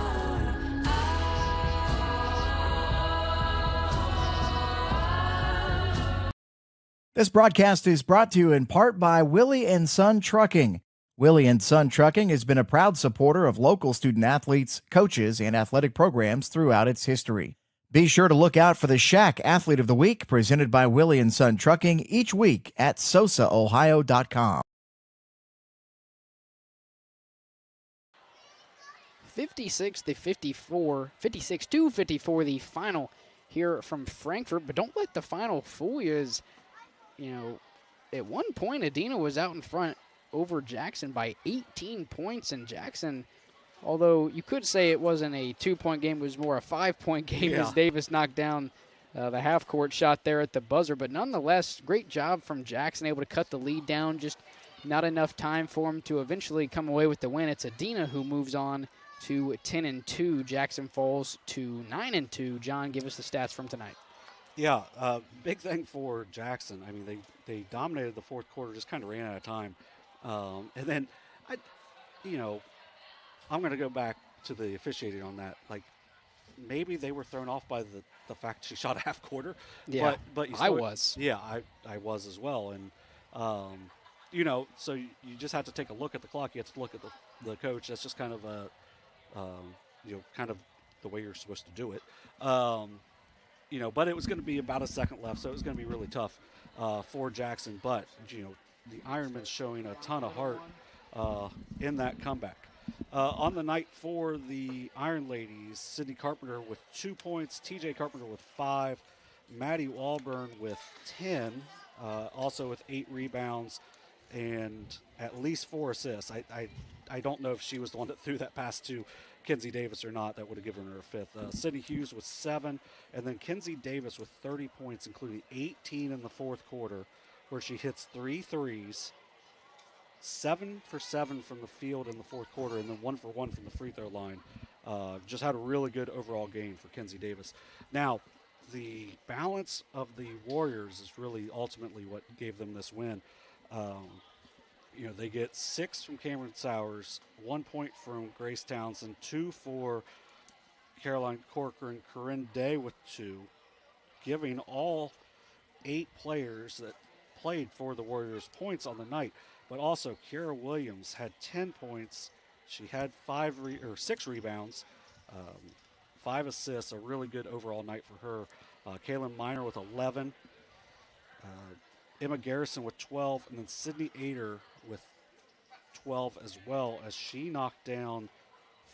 This broadcast is brought to you in part by Willie and Son Trucking. Willie and Son Trucking has been a proud supporter of local student athletes, coaches, and athletic programs throughout its history. Be sure to look out for the Shack Athlete of the Week presented by Willie and Son Trucking each week at SOSAOhio.com. 56-54, the final here from Frankfurt. But don't let the final fool you, as at one point Adena was out in front over Jackson by 18 points, and Jackson, although you could say it wasn't a 2-point game, it was more a 5-point game as Davis knocked down the half-court shot there at the buzzer. But nonetheless, great job from Jackson, able to cut the lead down, just not enough time for him to eventually come away with the win. It's Adena who moves on to 10-2. Jackson falls to 9-2. John, give us the stats from tonight. Yeah, big thing for Jackson. I mean, they dominated the fourth quarter, just kind of ran out of time. And then, I'm going to go back to the officiating on that. Like, maybe they were thrown off by the fact she shot a half quarter. Yeah, but I was. Yeah, I was as well. And, so you just have to take a look at the clock. You have to look at the coach. That's just kind of kind of the way you're supposed to do it. But it was going to be about a second left, so it was going to be really tough for Jackson. But, the Ironman's showing a ton of heart in that comeback. On the night for the Iron Ladies, Sydney Carpenter with 2 points, TJ Carpenter with 5, Maddie Walburn with 10, also with 8 rebounds and at least 4 assists. I don't know if she was the one that threw that pass to Kenzie Davis or not. That would have given her a 5th. Sydney Hughes with 7, and then Kenzie Davis with 30 points, including 18 in the fourth quarter, where she hits 3 threes, 7 for 7 from the field in the fourth quarter, and then 1 for 1 from the free throw line. Just had a really good overall game for Kenzie Davis. Now, the balance of the Warriors is really ultimately what gave them this win. They get 6 from Cameron Sowers, 1 point from Grace Townsend, 2 for Caroline Corcoran, Corinne Day with 2, giving all 8 players that played for the Warriors points on the night. But also, Kiara Williams had 10 points. She had 6 rebounds, 5 assists, a really good overall night for her. Kaylin Miner with 11, Emma Garrison with 12, and then Sydney Ader with 12 as well, as she knocked down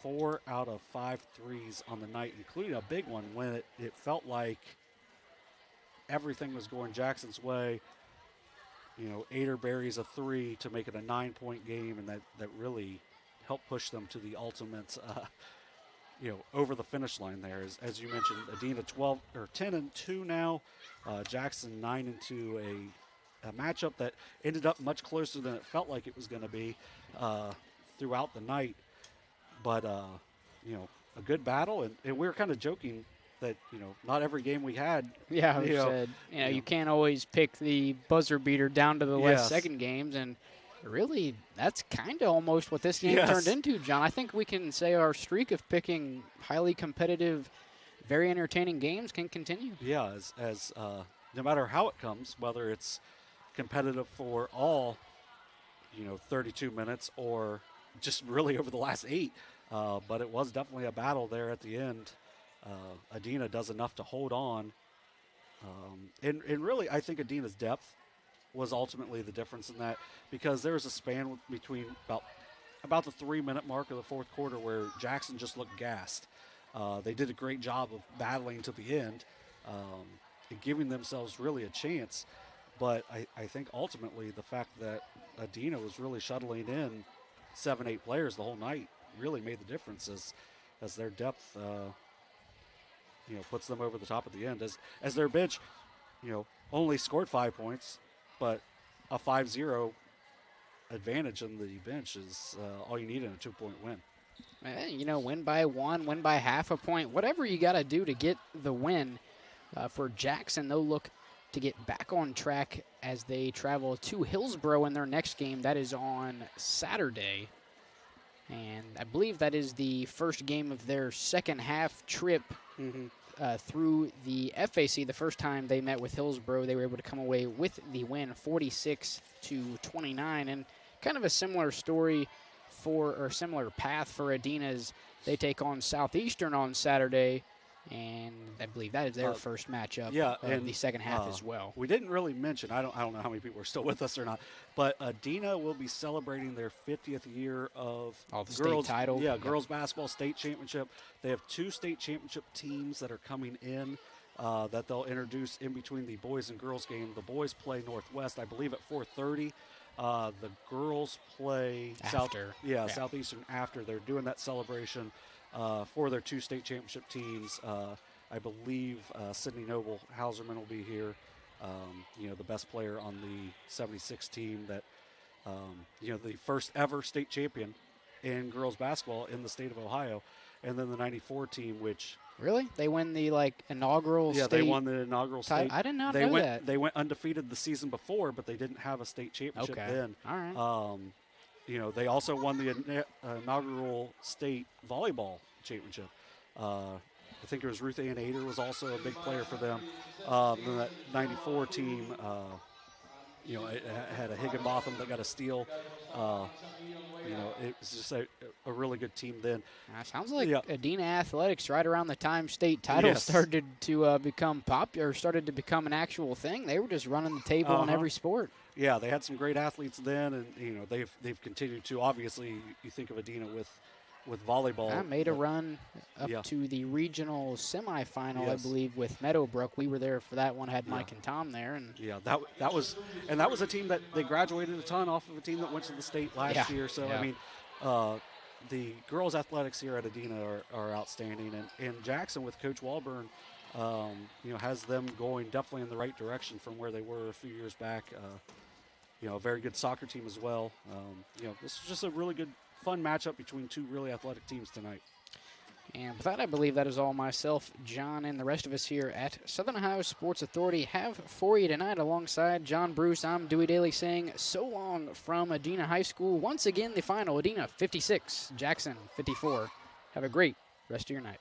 4 out of 5 threes on the night, including a big one when it felt like everything was going Jackson's way. Ader buries a 3 to make it a 9-point game, and that really helped push them to the ultimate, over the finish line there. As you mentioned, Adena 10-2 now, Jackson 9-2, a matchup that ended up much closer than it felt like it was going to be throughout the night. But, a good battle, and we were kind of joking that, not every game we had. Yeah, we said, you can't always pick the buzzer beater down to the last second games, and really, that's kind of almost what this game turned into, John. I think we can say our streak of picking highly competitive, very entertaining games can continue. Yeah, as no matter how it comes, whether it's competitive for all, 32 minutes or just really over the last 8, but it was definitely a battle there at the end. Adena does enough to hold on. And really, I think Adena's depth was ultimately the difference in that, because there was a span between about the 3-minute mark of the fourth quarter where Jackson just looked gassed. They did a great job of battling to the end and giving themselves really a chance. But I think ultimately the fact that Adena was really shuttling in 7-8 players the whole night really made the difference as their depth puts them over the top at the end. As their bench, only scored 5 points, but a 5-0 advantage on the bench is all you need in a 2-point win. Win by 1, win by half a point, whatever you got to do to get the win. For Jackson, they'll look to get back on track as they travel to Hillsborough in their next game. That is on Saturday. And I believe that is the first game of their second half trip through the FAC. The first time they met with Hillsborough, they were able to come away with the win, 46-29. And kind of a similar story similar path for Adena's. They take on Southeastern on Saturday, and I believe that is their first matchup in the second half as well. We didn't really mention, I don't know how many people are still with us or not, but Adena will be celebrating their 50th year of the girls state title. Girls basketball state championship. They have 2 state championship teams that are coming in that they'll introduce in between the boys and girls game. The boys play Northwest, I believe, at 4:30. The girls play Southeastern after. They're doing that celebration for their 2 state championship teams. I believe Sydney Noble Hauserman will be here, the best player on the 76 team that, the first ever state champion in girls basketball in the state of Ohio. And then the 94 team, which... Really? They win the, inaugural state? Yeah, they won the inaugural state. I did not know that. They went undefeated the season before, but they didn't have a state championship then. All right. They also won the inaugural state volleyball championship. I think it was Ruth Ann Ader was also a big player for them. Then that 94 team, it had a Higginbotham that got a steal. It was just a really good team then. Sounds like Adena Athletics, right around the time state title started to become popular, started to become an actual thing. They were just running the table in every sport. Yeah, they had some great athletes then, and they've continued to. Obviously, you think of Adena with volleyball. I made a run up to the regional semifinal, I believe, with Meadowbrook. We were there for that one. Had Mike and Tom there, and that was a team that they graduated a ton off of a team that went to the state last year. So I mean, the girls athletics here at Adena are outstanding, and Jackson with Coach Walburn, has them going definitely in the right direction from where they were a few years back. A very good soccer team as well. This is just a really good, fun matchup between two really athletic teams tonight. And with that, I believe that is all myself, John, and the rest of us here at Southern Ohio Sports Authority have for you tonight. Alongside John Bruce, I'm Dewey Daly saying so long from Adena High School. Once again, the final, Adena 56, Jackson 54. Have a great rest of your night.